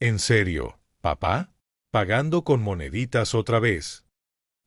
¿En serio, papá? ¿Pagando con moneditas otra vez?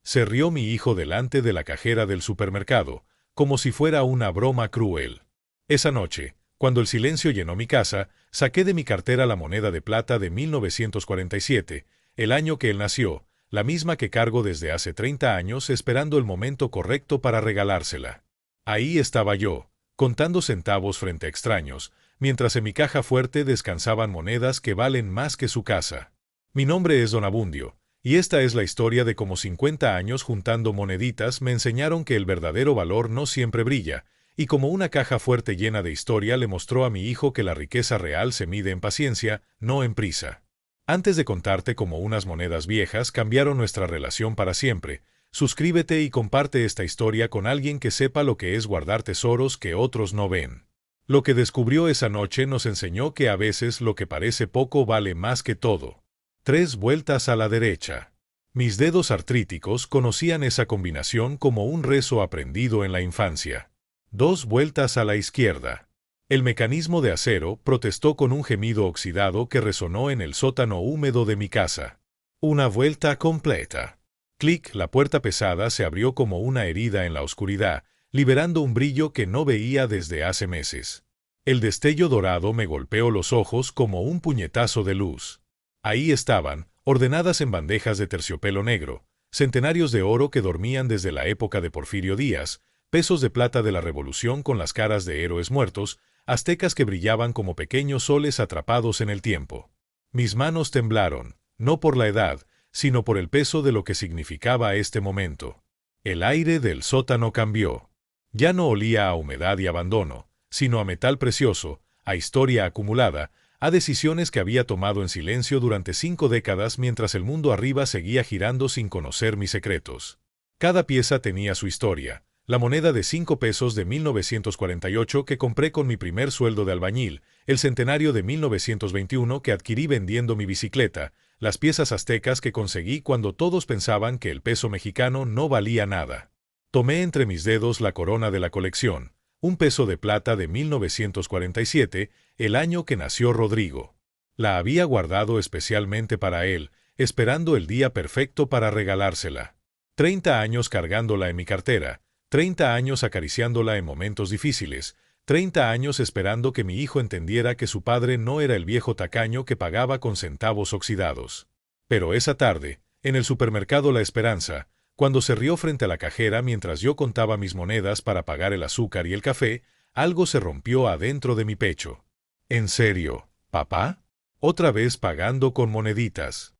Se rió mi hijo delante de la cajera del supermercado, como si fuera una broma cruel. Esa noche, cuando el silencio llenó mi casa, saqué de mi cartera la moneda de plata de 1947, el año que él nació, la misma que cargo desde hace 30 años esperando el momento correcto para regalársela. Ahí estaba yo, contando centavos frente a extraños, mientras en mi caja fuerte descansaban monedas que valen más que su casa. Mi nombre es Don Abundio, y esta es la historia de cómo 50 años juntando moneditas me enseñaron que el verdadero valor no siempre brilla, y como una caja fuerte llena de historia le mostró a mi hijo que la riqueza real se mide en paciencia, no en prisa. Antes de contarte cómo unas monedas viejas cambiaron nuestra relación para siempre, suscríbete y comparte esta historia con alguien que sepa lo que es guardar tesoros que otros no ven. Lo que descubrió esa noche nos enseñó que a veces lo que parece poco vale más que todo. 3 vueltas a la derecha. Mis dedos artríticos conocían esa combinación como un rezo aprendido en la infancia. 2 vueltas a la izquierda. El mecanismo de acero protestó con un gemido oxidado que resonó en el sótano húmedo de mi casa. 1 vuelta completa. Clic, la puerta pesada se abrió como una herida en la oscuridad, liberando un brillo que no veía desde hace meses. El destello dorado me golpeó los ojos como un puñetazo de luz. Ahí estaban, ordenadas en bandejas de terciopelo negro, centenarios de oro que dormían desde la época de Porfirio Díaz, pesos de plata de la Revolución con las caras de héroes muertos, aztecas que brillaban como pequeños soles atrapados en el tiempo. Mis manos temblaron, no por la edad, sino por el peso de lo que significaba este momento. El aire del sótano cambió. Ya no olía a humedad y abandono, sino a metal precioso, a historia acumulada, a decisiones que había tomado en silencio durante 5 décadas mientras el mundo arriba seguía girando sin conocer mis secretos. Cada pieza tenía su historia. La moneda de 5 pesos de 1948 que compré con mi primer sueldo de albañil, el centenario de 1921 que adquirí vendiendo mi bicicleta, las piezas aztecas que conseguí cuando todos pensaban que el peso mexicano no valía nada. Tomé entre mis dedos la corona de la colección, un peso de plata de 1947, el año que nació Rodrigo. La había guardado especialmente para él, esperando el día perfecto para regalársela. 30 años cargándola en mi cartera, 30 años acariciándola en momentos difíciles, 30 años esperando que mi hijo entendiera que su padre no era el viejo tacaño que pagaba con centavos oxidados. Pero esa tarde, en el supermercado La Esperanza, cuando se rió frente a la cajera mientras yo contaba mis monedas para pagar el azúcar y el café, algo se rompió adentro de mi pecho. ¿En serio, papá? ¿Otra vez pagando con moneditas?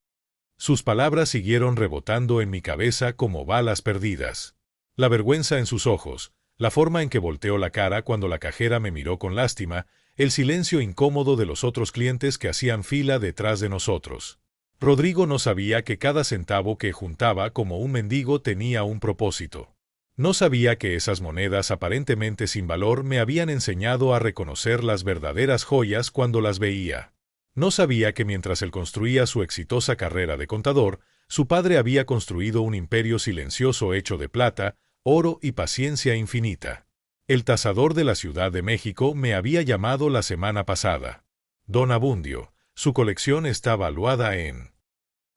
Sus palabras siguieron rebotando en mi cabeza como balas perdidas. La vergüenza en sus ojos, la forma en que volteó la cara cuando la cajera me miró con lástima, el silencio incómodo de los otros clientes que hacían fila detrás de nosotros. Rodrigo no sabía que cada centavo que juntaba como un mendigo tenía un propósito. No sabía que esas monedas aparentemente sin valor me habían enseñado a reconocer las verdaderas joyas cuando las veía. No sabía que mientras él construía su exitosa carrera de contador, su padre había construido un imperio silencioso hecho de plata, oro y paciencia infinita. El tasador de la Ciudad de México me había llamado la semana pasada. Don Abundio. Su colección está valuada en...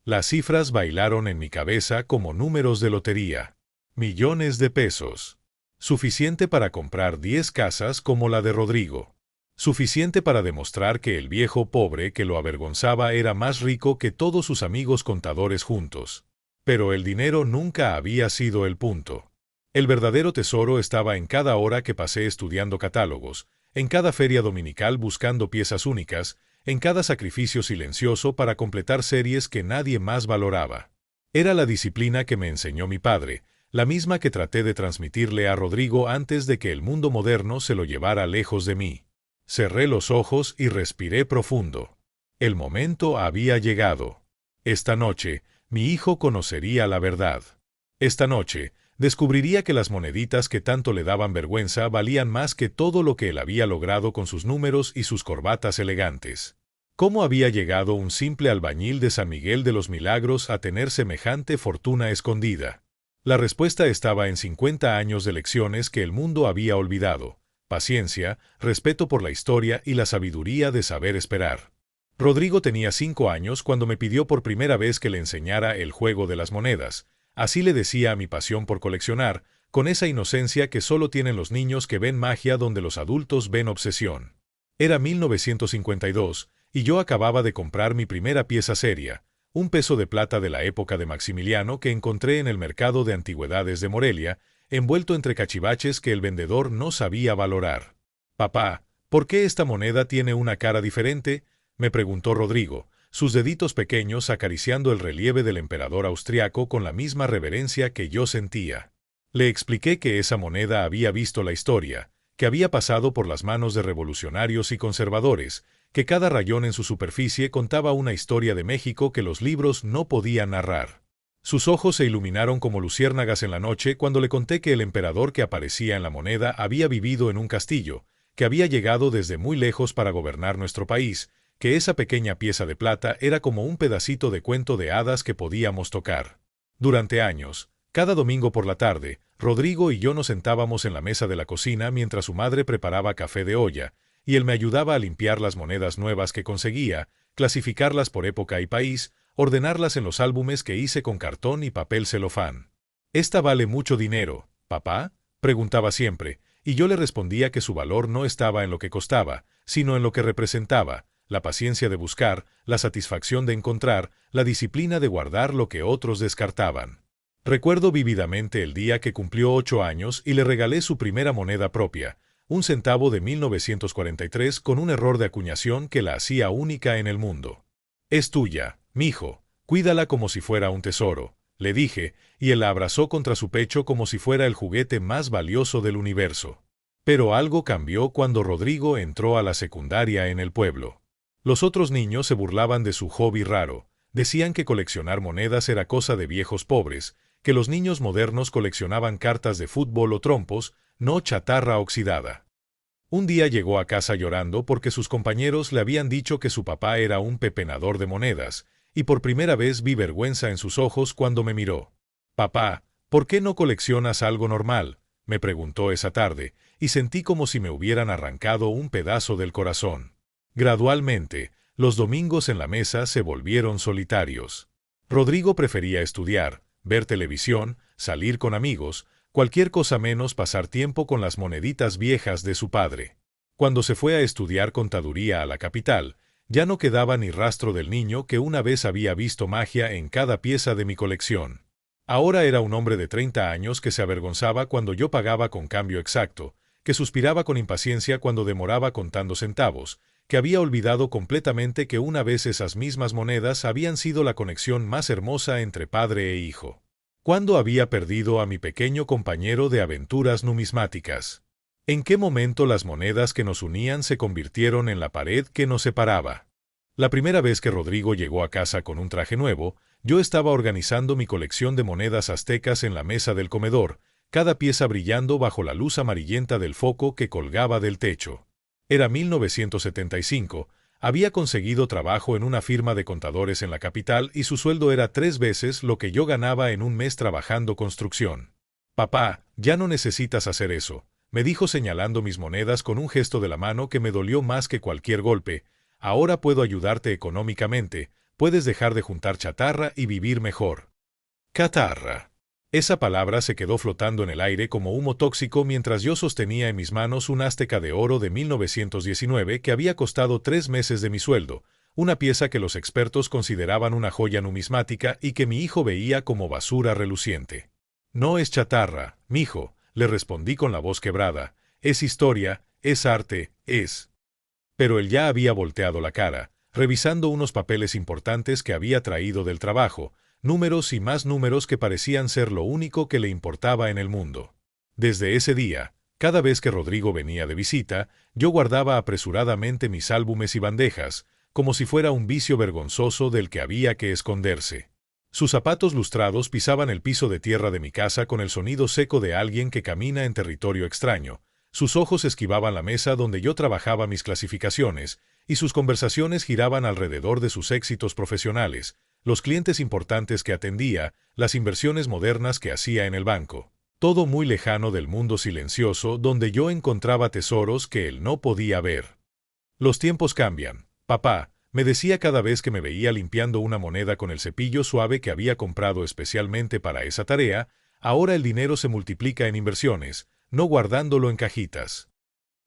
Las cifras bailaron en mi cabeza como números de lotería. Millones de pesos. Suficiente para comprar 10 casas como la de Rodrigo. Suficiente para demostrar que el viejo pobre que lo avergonzaba era más rico que todos sus amigos contadores juntos. Pero el dinero nunca había sido el punto. El verdadero tesoro estaba en cada hora que pasé estudiando catálogos, en cada feria dominical buscando piezas únicas, en cada sacrificio silencioso para completar series que nadie más valoraba. Era la disciplina que me enseñó mi padre, la misma que traté de transmitirle a Rodrigo antes de que el mundo moderno se lo llevara lejos de mí. Cerré los ojos y respiré profundo. El momento había llegado. Esta noche, mi hijo conocería la verdad. Esta noche, descubriría que las moneditas que tanto le daban vergüenza valían más que todo lo que él había logrado con sus números y sus corbatas elegantes. ¿Cómo había llegado un simple albañil de San Miguel de los Milagros a tener semejante fortuna escondida? La respuesta estaba en 50 años de lecciones que el mundo había olvidado: paciencia, respeto por la historia y la sabiduría de saber esperar. Rodrigo tenía 5 años cuando me pidió por primera vez que le enseñara el juego de las monedas. Así le decía a mi pasión por coleccionar, con esa inocencia que solo tienen los niños que ven magia donde los adultos ven obsesión. Era 1952, y yo acababa de comprar mi primera pieza seria, un peso de plata de la época de Maximiliano que encontré en el mercado de antigüedades de Morelia, envuelto entre cachivaches que el vendedor no sabía valorar. «Papá, ¿por qué esta moneda tiene una cara diferente?», me preguntó Rodrigo, sus deditos pequeños acariciando el relieve del emperador austriaco con la misma reverencia que yo sentía. Le expliqué que esa moneda había visto la historia, que había pasado por las manos de revolucionarios y conservadores, que cada rayón en su superficie contaba una historia de México que los libros no podían narrar. Sus ojos se iluminaron como luciérnagas en la noche cuando le conté que el emperador que aparecía en la moneda había vivido en un castillo, que había llegado desde muy lejos para gobernar nuestro país, que esa pequeña pieza de plata era como un pedacito de cuento de hadas que podíamos tocar. Durante años, cada domingo por la tarde, Rodrigo y yo nos sentábamos en la mesa de la cocina mientras su madre preparaba café de olla, y él me ayudaba a limpiar las monedas nuevas que conseguía, clasificarlas por época y país, ordenarlas en los álbumes que hice con cartón y papel celofán. «¿Esta vale mucho dinero, papá?», preguntaba siempre, y yo le respondía que su valor no estaba en lo que costaba, sino en lo que representaba, la paciencia de buscar, la satisfacción de encontrar, la disciplina de guardar lo que otros descartaban. Recuerdo vívidamente el día que cumplió 8 años y le regalé su primera moneda propia, un centavo de 1943 con un error de acuñación que la hacía única en el mundo. «Es tuya, mijo, cuídala como si fuera un tesoro», le dije, y él la abrazó contra su pecho como si fuera el juguete más valioso del universo. Pero algo cambió cuando Rodrigo entró a la secundaria en el pueblo. Los otros niños se burlaban de su hobby raro, decían que coleccionar monedas era cosa de viejos pobres, que los niños modernos coleccionaban cartas de fútbol o trompos, no chatarra oxidada. Un día llegó a casa llorando porque sus compañeros le habían dicho que su papá era un pepenador de monedas, y por primera vez vi vergüenza en sus ojos cuando me miró. «Papá, ¿por qué no coleccionas algo normal?», me preguntó esa tarde, y sentí como si me hubieran arrancado un pedazo del corazón. Gradualmente, los domingos en la mesa se volvieron solitarios. Rodrigo prefería estudiar, ver televisión, salir con amigos, cualquier cosa menos pasar tiempo con las moneditas viejas de su padre. Cuando se fue a estudiar contaduría a la capital, ya no quedaba ni rastro del niño que una vez había visto magia en cada pieza de mi colección. Ahora era un hombre de 30 años que se avergonzaba cuando yo pagaba con cambio exacto, que suspiraba con impaciencia cuando demoraba contando centavos, que había olvidado completamente que una vez esas mismas monedas habían sido la conexión más hermosa entre padre e hijo. ¿Cuándo había perdido a mi pequeño compañero de aventuras numismáticas? ¿En qué momento las monedas que nos unían se convirtieron en la pared que nos separaba? La primera vez que Rodrigo llegó a casa con un traje nuevo, yo estaba organizando mi colección de monedas aztecas en la mesa del comedor, cada pieza brillando bajo la luz amarillenta del foco que colgaba del techo. Era 1975, había conseguido trabajo en una firma de contadores en la capital y su sueldo era 3 veces lo que yo ganaba en un mes trabajando construcción. «Papá, ya no necesitas hacer eso», me dijo señalando mis monedas con un gesto de la mano que me dolió más que cualquier golpe. «Ahora puedo ayudarte económicamente, puedes dejar de juntar chatarra y vivir mejor». Catarra. Esa palabra se quedó flotando en el aire como humo tóxico mientras yo sostenía en mis manos un azteca de oro de 1919 que había costado 3 meses de mi sueldo, una pieza que los expertos consideraban una joya numismática y que mi hijo veía como basura reluciente. «No es chatarra, mijo», le respondí con la voz quebrada, «es historia, es arte, es...». Pero él ya había volteado la cara, revisando unos papeles importantes que había traído del trabajo, números y más números que parecían ser lo único que le importaba en el mundo. Desde ese día, cada vez que Rodrigo venía de visita, yo guardaba apresuradamente mis álbumes y bandejas, como si fuera un vicio vergonzoso del que había que esconderse. Sus zapatos lustrados pisaban el piso de tierra de mi casa con el sonido seco de alguien que camina en territorio extraño. Sus ojos esquivaban la mesa donde yo trabajaba mis clasificaciones, y sus conversaciones giraban alrededor de sus éxitos profesionales, los clientes importantes que atendía, las inversiones modernas que hacía en el banco. Todo muy lejano del mundo silencioso donde yo encontraba tesoros que él no podía ver. «Los tiempos cambian, papá», Me decía cada vez que me veía limpiando una moneda con el cepillo suave que había comprado especialmente para esa tarea: ahora el dinero se multiplica en inversiones, no guardándolo en cajitas.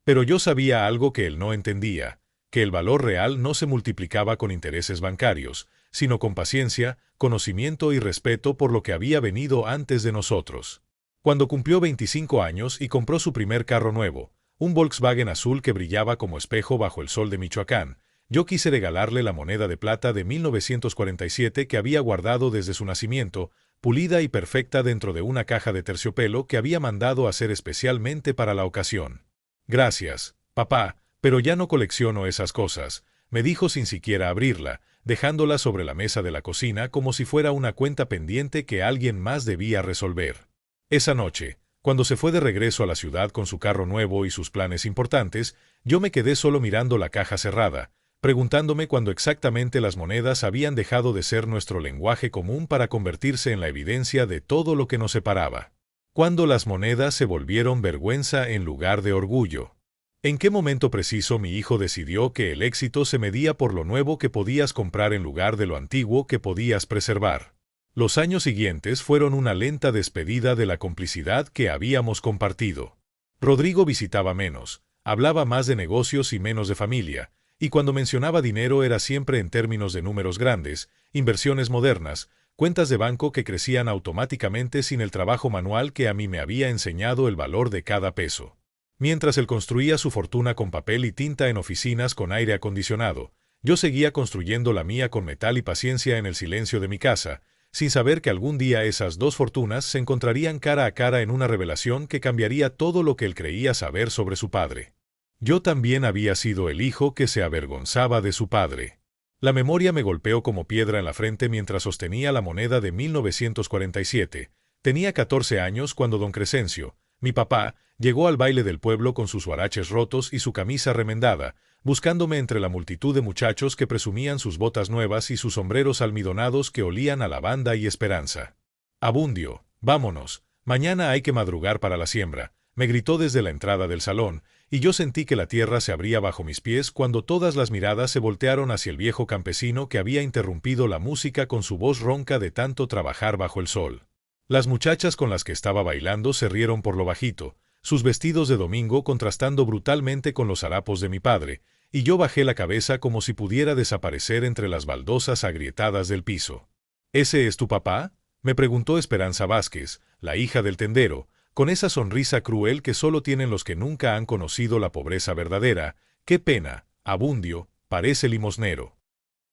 Pero yo sabía algo que él no entendía, que el valor real no se multiplicaba con intereses bancarios, sino con paciencia, conocimiento y respeto por lo que había venido antes de nosotros. Cuando cumplió 25 años y compró su primer carro nuevo, un Volkswagen azul que brillaba como espejo bajo el sol de Michoacán, yo quise regalarle la moneda de plata de 1947 que había guardado desde su nacimiento, pulida y perfecta dentro de una caja de terciopelo que había mandado hacer especialmente para la ocasión. Gracias, papá, pero ya no colecciono esas cosas, me dijo sin siquiera abrirla, dejándola sobre la mesa de la cocina como si fuera una cuenta pendiente que alguien más debía resolver. Esa noche, cuando se fue de regreso a la ciudad con su carro nuevo y sus planes importantes, yo me quedé solo mirando la caja cerrada, preguntándome cuándo exactamente las monedas habían dejado de ser nuestro lenguaje común para convertirse en la evidencia de todo lo que nos separaba. ¿Cuándo las monedas se volvieron vergüenza en lugar de orgullo? ¿En qué momento preciso mi hijo decidió que el éxito se medía por lo nuevo que podías comprar en lugar de lo antiguo que podías preservar? Los años siguientes fueron una lenta despedida de la complicidad que habíamos compartido. Rodrigo visitaba menos, hablaba más de negocios y menos de familia, y cuando mencionaba dinero era siempre en términos de números grandes, inversiones modernas, cuentas de banco que crecían automáticamente sin el trabajo manual que a mí me había enseñado el valor de cada peso. Mientras él construía su fortuna con papel y tinta en oficinas con aire acondicionado, yo seguía construyendo la mía con metal y paciencia en el silencio de mi casa, sin saber que algún día esas dos fortunas se encontrarían cara a cara en una revelación que cambiaría todo lo que él creía saber sobre su padre. Yo también había sido el hijo que se avergonzaba de su padre. La memoria me golpeó como piedra en la frente mientras sostenía la moneda de 1947. Tenía 14 años cuando don Crescencio, mi papá, llegó al baile del pueblo con sus huaraches rotos y su camisa remendada, buscándome entre la multitud de muchachos que presumían sus botas nuevas y sus sombreros almidonados que olían a lavanda y esperanza. «Abundio, vámonos, mañana hay que madrugar para la siembra», me gritó desde la entrada del salón, y yo sentí que la tierra se abría bajo mis pies cuando todas las miradas se voltearon hacia el viejo campesino que había interrumpido la música con su voz ronca de tanto trabajar bajo el sol. Las muchachas con las que estaba bailando se rieron por lo bajito, sus vestidos de domingo contrastando brutalmente con los harapos de mi padre, y yo bajé la cabeza como si pudiera desaparecer entre las baldosas agrietadas del piso. «¿Ese es tu papá?», me preguntó Esperanza Vázquez, la hija del tendero, con esa sonrisa cruel que solo tienen los que nunca han conocido la pobreza verdadera. «Qué pena, Abundio, parece limosnero».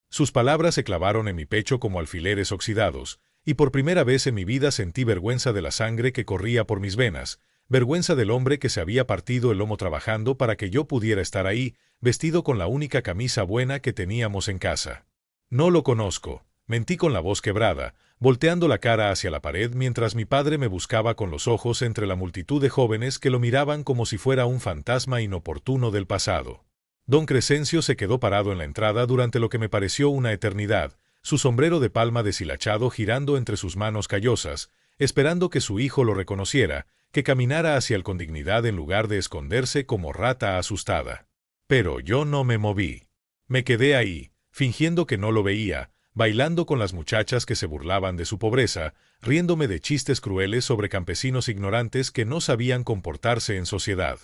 Sus palabras se clavaron en mi pecho como alfileres oxidados, y por primera vez en mi vida sentí vergüenza de la sangre que corría por mis venas, vergüenza del hombre que se había partido el lomo trabajando para que yo pudiera estar ahí, vestido con la única camisa buena que teníamos en casa. «No lo conozco», mentí con la voz quebrada, volteando la cara hacia la pared mientras mi padre me buscaba con los ojos entre la multitud de jóvenes que lo miraban como si fuera un fantasma inoportuno del pasado. Don Crescencio se quedó parado en la entrada durante lo que me pareció una eternidad, su sombrero de palma deshilachado girando entre sus manos callosas, esperando que su hijo lo reconociera, que caminara hacia él con dignidad en lugar de esconderse como rata asustada. Pero yo no me moví. Me quedé ahí, fingiendo que no lo veía, bailando con las muchachas que se burlaban de su pobreza, riéndome de chistes crueles sobre campesinos ignorantes que no sabían comportarse en sociedad.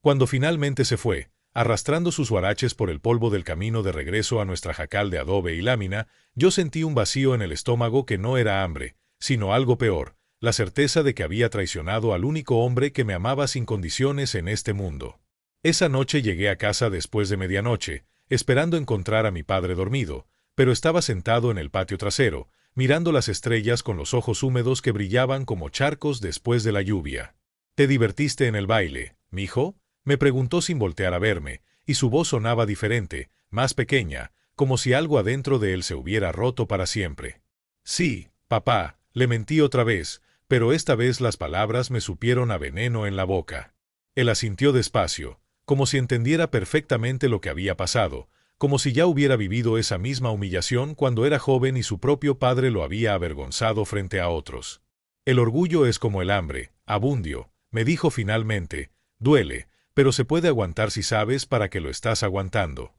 Cuando finalmente se fue, arrastrando sus huaraches por el polvo del camino de regreso a nuestra jacal de adobe y lámina, yo sentí un vacío en el estómago que no era hambre, sino algo peor, la certeza de que había traicionado al único hombre que me amaba sin condiciones en este mundo. Esa noche llegué a casa después de medianoche, esperando encontrar a mi padre dormido, pero estaba sentado en el patio trasero, mirando las estrellas con los ojos húmedos que brillaban como charcos después de la lluvia. «¿Te divertiste en el baile, mijo?», me preguntó sin voltear a verme, y su voz sonaba diferente, más pequeña, como si algo adentro de él se hubiera roto para siempre. «Sí, papá», le mentí otra vez, pero esta vez las palabras me supieron a veneno en la boca. Él asintió despacio, como si entendiera perfectamente lo que había pasado, como si ya hubiera vivido esa misma humillación cuando era joven y su propio padre lo había avergonzado frente a otros. «El orgullo es como el hambre, Abundio», me dijo finalmente, «duele, pero se puede aguantar si sabes para qué lo estás aguantando».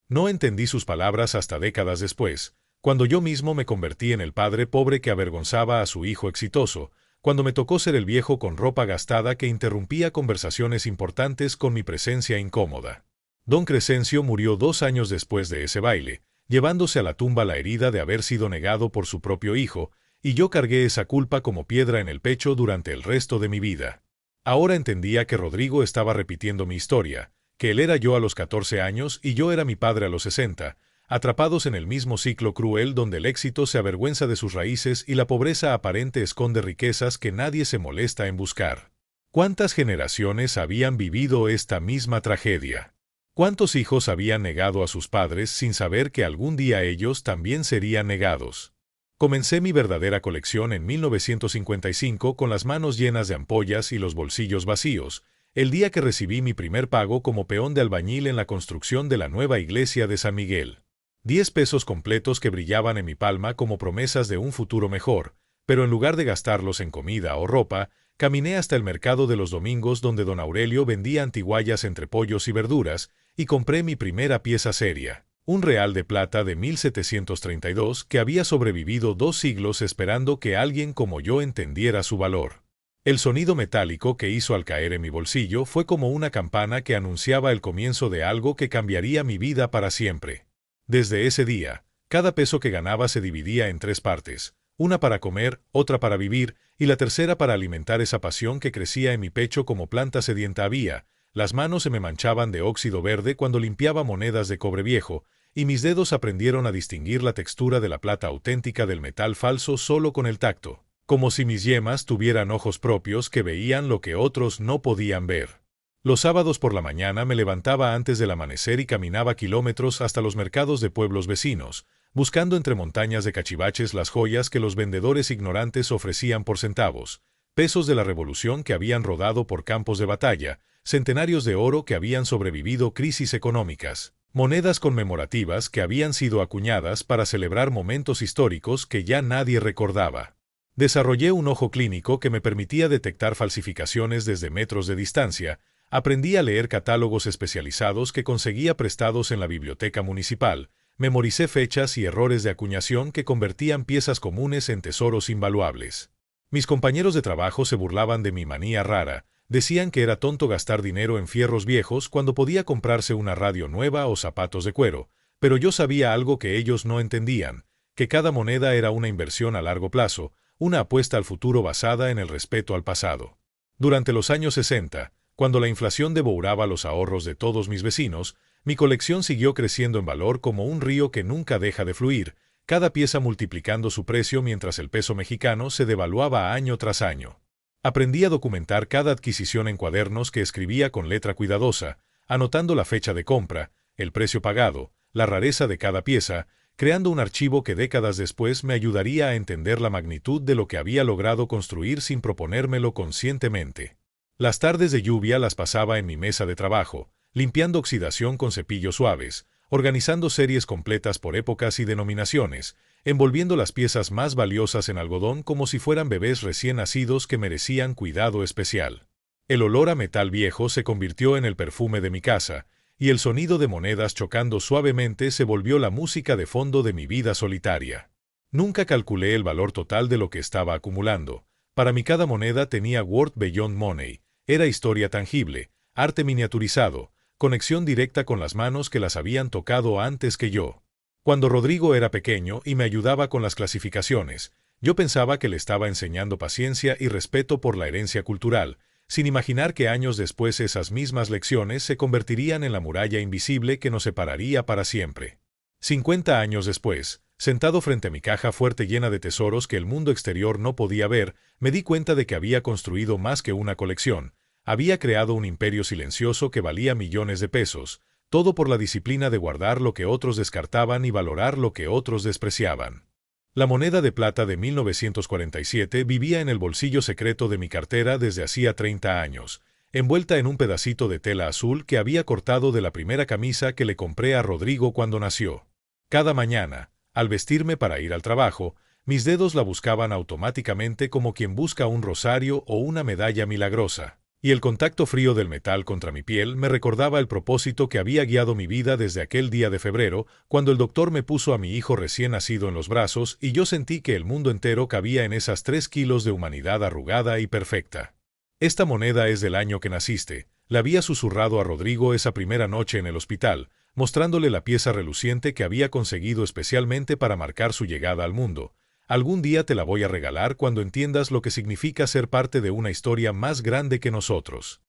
No entendí sus palabras hasta décadas después, cuando yo mismo me convertí en el padre pobre que avergonzaba a su hijo exitoso, cuando me tocó ser el viejo con ropa gastada que interrumpía conversaciones importantes con mi presencia incómoda. Don Crescencio murió 2 años después de ese baile, llevándose a la tumba la herida de haber sido negado por su propio hijo, y yo cargué esa culpa como piedra en el pecho durante el resto de mi vida. Ahora entendía que Rodrigo estaba repitiendo mi historia, que él era yo a los 14 años y yo era mi padre a los 60, atrapados en el mismo ciclo cruel donde el éxito se avergüenza de sus raíces y la pobreza aparente esconde riquezas que nadie se molesta en buscar. ¿Cuántas generaciones habían vivido esta misma tragedia? ¿Cuántos hijos habían negado a sus padres sin saber que algún día ellos también serían negados? Comencé mi verdadera colección en 1955 con las manos llenas de ampollas y los bolsillos vacíos, el día que recibí mi primer pago como peón de albañil en la construcción de la nueva iglesia de San Miguel. 10 pesos completos que brillaban en mi palma como promesas de un futuro mejor, pero en lugar de gastarlos en comida o ropa, caminé hasta el mercado de los domingos donde don Aurelio vendía antiguallas entre pollos y verduras, y compré mi primera pieza seria, un real de plata de 1732 que había sobrevivido 2 siglos esperando que alguien como yo entendiera su valor. El sonido metálico que hizo al caer en mi bolsillo fue como una campana que anunciaba el comienzo de algo que cambiaría mi vida para siempre. Desde ese día, cada peso que ganaba se dividía en 3 partes, una para comer, otra para vivir, y la tercera para alimentar esa pasión que crecía en mi pecho como planta sedienta había. Las manos se me manchaban de óxido verde cuando limpiaba monedas de cobre viejo, y mis dedos aprendieron a distinguir la textura de la plata auténtica del metal falso solo con el tacto, como si mis yemas tuvieran ojos propios que veían lo que otros no podían ver. Los sábados por la mañana me levantaba antes del amanecer y caminaba kilómetros hasta los mercados de pueblos vecinos, buscando entre montañas de cachivaches las joyas que los vendedores ignorantes ofrecían por centavos, pesos de la revolución que habían rodado por campos de batalla, centenarios de oro que habían sobrevivido crisis económicas, monedas conmemorativas que habían sido acuñadas para celebrar momentos históricos que ya nadie recordaba. Desarrollé un ojo clínico que me permitía detectar falsificaciones desde metros de distancia. Aprendí a leer catálogos especializados que conseguía prestados en la biblioteca municipal, memoricé fechas y errores de acuñación que convertían piezas comunes en tesoros invaluables. Mis compañeros de trabajo se burlaban de mi manía rara, decían que era tonto gastar dinero en fierros viejos cuando podía comprarse una radio nueva o zapatos de cuero, pero yo sabía algo que ellos no entendían, que cada moneda era una inversión a largo plazo, una apuesta al futuro basada en el respeto al pasado. Durante los años 60, cuando la inflación devoraba los ahorros de todos mis vecinos, mi colección siguió creciendo en valor como un río que nunca deja de fluir, cada pieza multiplicando su precio mientras el peso mexicano se devaluaba año tras año. Aprendí a documentar cada adquisición en cuadernos que escribía con letra cuidadosa, anotando la fecha de compra, el precio pagado, la rareza de cada pieza, creando un archivo que décadas después me ayudaría a entender la magnitud de lo que había logrado construir sin proponérmelo conscientemente. Las tardes de lluvia las pasaba en mi mesa de trabajo, limpiando oxidación con cepillos suaves, organizando series completas por épocas y denominaciones, envolviendo las piezas más valiosas en algodón como si fueran bebés recién nacidos que merecían cuidado especial. El olor a metal viejo se convirtió en el perfume de mi casa, y el sonido de monedas chocando suavemente se volvió la música de fondo de mi vida solitaria. Nunca calculé el valor total de lo que estaba acumulando. Para mí cada moneda tenía worth beyond money. Era historia tangible, arte miniaturizado, conexión directa con las manos que las habían tocado antes que yo. Cuando Rodrigo era pequeño y me ayudaba con las clasificaciones, yo pensaba que le estaba enseñando paciencia y respeto por la herencia cultural, sin imaginar que años después esas mismas lecciones se convertirían en la muralla invisible que nos separaría para siempre. 50 años después, sentado frente a mi caja fuerte llena de tesoros que el mundo exterior no podía ver, me di cuenta de que había construido más que una colección. Había creado un imperio silencioso que valía millones de pesos, todo por la disciplina de guardar lo que otros descartaban y valorar lo que otros despreciaban. La moneda de plata de 1947 vivía en el bolsillo secreto de mi cartera desde hacía 30 años, envuelta en un pedacito de tela azul que había cortado de la primera camisa que le compré a Rodrigo cuando nació. Cada mañana, al vestirme para ir al trabajo, mis dedos la buscaban automáticamente como quien busca un rosario o una medalla milagrosa. y el contacto frío del metal contra mi piel me recordaba el propósito que había guiado mi vida desde aquel día de febrero, cuando el doctor me puso a mi hijo recién nacido en los brazos y yo sentí que el mundo entero cabía en esas 3 kilos de humanidad arrugada y perfecta. Esta moneda es del año que naciste, le había susurrado a Rodrigo esa primera noche en el hospital, mostrándole la pieza reluciente que había conseguido especialmente para marcar su llegada al mundo. Algún día te la voy a regalar cuando entiendas lo que significa ser parte de una historia más grande que nosotros.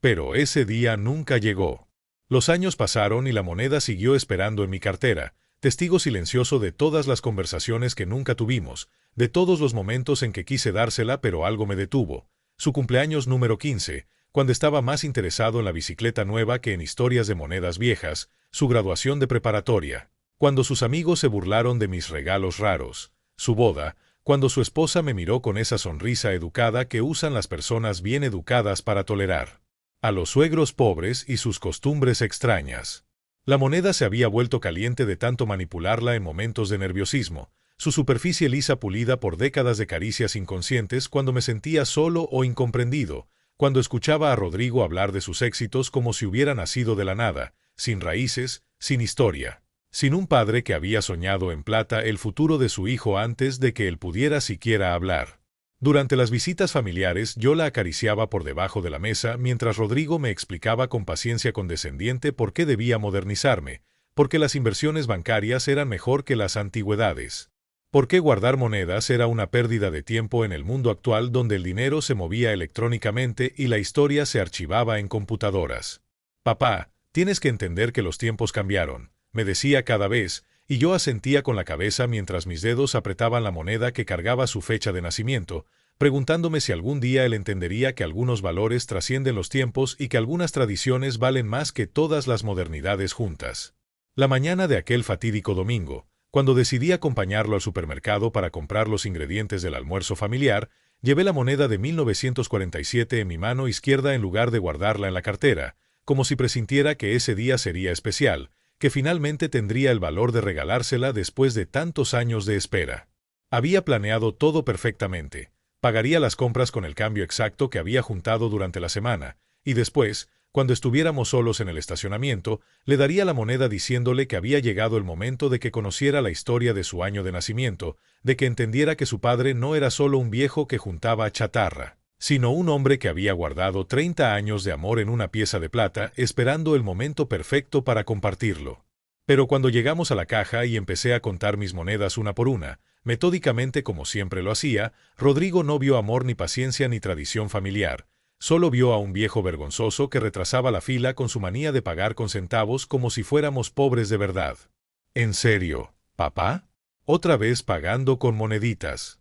Pero ese día nunca llegó. Los años pasaron y la moneda siguió esperando en mi cartera, testigo silencioso de todas las conversaciones que nunca tuvimos, de todos los momentos en que quise dársela pero algo me detuvo. Su cumpleaños número 15, cuando estaba más interesado en la bicicleta nueva que en historias de monedas viejas, su graduación de preparatoria, cuando sus amigos se burlaron de mis regalos raros, su boda, cuando su esposa me miró con esa sonrisa educada que usan las personas bien educadas para tolerar a los suegros pobres y sus costumbres extrañas. La moneda se había vuelto caliente de tanto manipularla en momentos de nerviosismo, su superficie lisa pulida por décadas de caricias inconscientes cuando me sentía solo o incomprendido, cuando escuchaba a Rodrigo hablar de sus éxitos como si hubiera nacido de la nada, sin raíces, sin historia, sin un padre que había soñado en plata el futuro de su hijo antes de que él pudiera siquiera hablar. Durante las visitas familiares yo la acariciaba por debajo de la mesa mientras Rodrigo me explicaba con paciencia condescendiente por qué debía modernizarme, porque las inversiones bancarias eran mejor que las antigüedades. ¿Por qué guardar monedas era una pérdida de tiempo en el mundo actual donde el dinero se movía electrónicamente y la historia se archivaba en computadoras? Papá, tienes que entender que los tiempos cambiaron, me decía cada vez, y yo asentía con la cabeza mientras mis dedos apretaban la moneda que cargaba su fecha de nacimiento, preguntándome si algún día él entendería que algunos valores trascienden los tiempos y que algunas tradiciones valen más que todas las modernidades juntas. La mañana de aquel fatídico domingo, cuando decidí acompañarlo al supermercado para comprar los ingredientes del almuerzo familiar, llevé la moneda de 1947 en mi mano izquierda en lugar de guardarla en la cartera, como si presintiera que ese día sería especial, que finalmente tendría el valor de regalársela después de tantos años de espera. Había planeado todo perfectamente, pagaría las compras con el cambio exacto que había juntado durante la semana, y después, cuando estuviéramos solos en el estacionamiento, le daría la moneda diciéndole que había llegado el momento de que conociera la historia de su año de nacimiento, de que entendiera que su padre no era solo un viejo que juntaba chatarra, sino un hombre que había guardado 30 años de amor en una pieza de plata, esperando el momento perfecto para compartirlo. Pero cuando llegamos a la caja y empecé a contar mis monedas una por una, metódicamente como siempre lo hacía, Rodrigo no vio amor ni paciencia ni tradición familiar, solo vio a un viejo vergonzoso que retrasaba la fila con su manía de pagar con centavos como si fuéramos pobres de verdad. ¿En serio, papá? ¿Otra vez pagando con moneditas?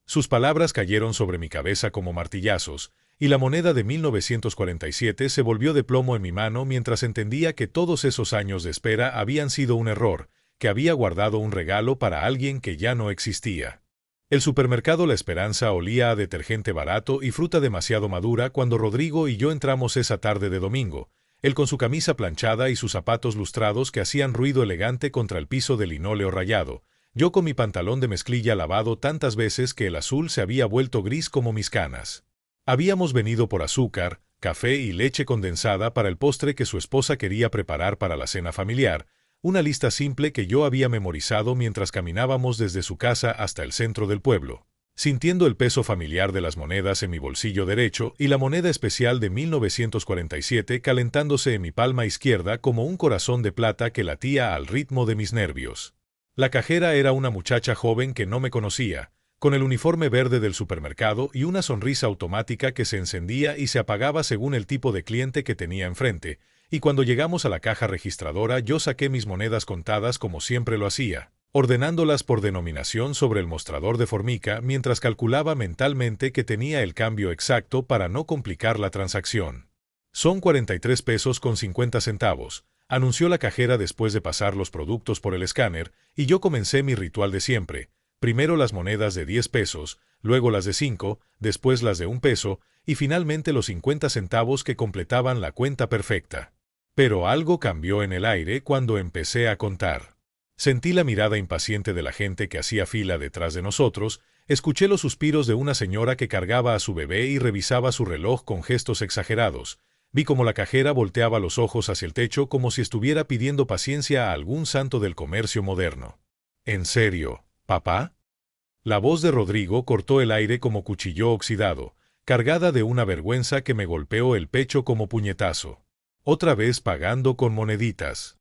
Sus palabras cayeron sobre mi cabeza como martillazos, y la moneda de 1947 se volvió de plomo en mi mano mientras entendía que todos esos años de espera habían sido un error, que había guardado un regalo para alguien que ya no existía. El supermercado La Esperanza olía a detergente barato y fruta demasiado madura cuando Rodrigo y yo entramos esa tarde de domingo, él con su camisa planchada y sus zapatos lustrados que hacían ruido elegante contra el piso de linóleo rayado, yo con mi pantalón de mezclilla lavado tantas veces que el azul se había vuelto gris como mis canas. Habíamos venido por azúcar, café y leche condensada para el postre que su esposa quería preparar para la cena familiar, una lista simple que yo había memorizado mientras caminábamos desde su casa hasta el centro del pueblo, sintiendo el peso familiar de las monedas en mi bolsillo derecho y la moneda especial de 1947 calentándose en mi palma izquierda como un corazón de plata que latía al ritmo de mis nervios. La cajera era una muchacha joven que no me conocía, con el uniforme verde del supermercado y una sonrisa automática que se encendía y se apagaba según el tipo de cliente que tenía enfrente, y cuando llegamos a la caja registradora yo saqué mis monedas contadas como siempre lo hacía, ordenándolas por denominación sobre el mostrador de formica mientras calculaba mentalmente que tenía el cambio exacto para no complicar la transacción. Son 43 pesos con 50 centavos. Anunció la cajera después de pasar los productos por el escáner, y yo comencé mi ritual de siempre, primero las monedas de 10 pesos, luego las de 5, después las de 1 peso, y finalmente los 50 centavos que completaban la cuenta perfecta. Pero algo cambió en el aire cuando empecé a contar. Sentí la mirada impaciente de la gente que hacía fila detrás de nosotros, escuché los suspiros de una señora que cargaba a su bebé y revisaba su reloj con gestos exagerados. Vi cómo la cajera volteaba los ojos hacia el techo como si estuviera pidiendo paciencia a algún santo del comercio moderno. ¿En serio, papá? La voz de Rodrigo cortó el aire como cuchillo oxidado, cargada de una vergüenza que me golpeó el pecho como puñetazo. Otra vez pagando con moneditas.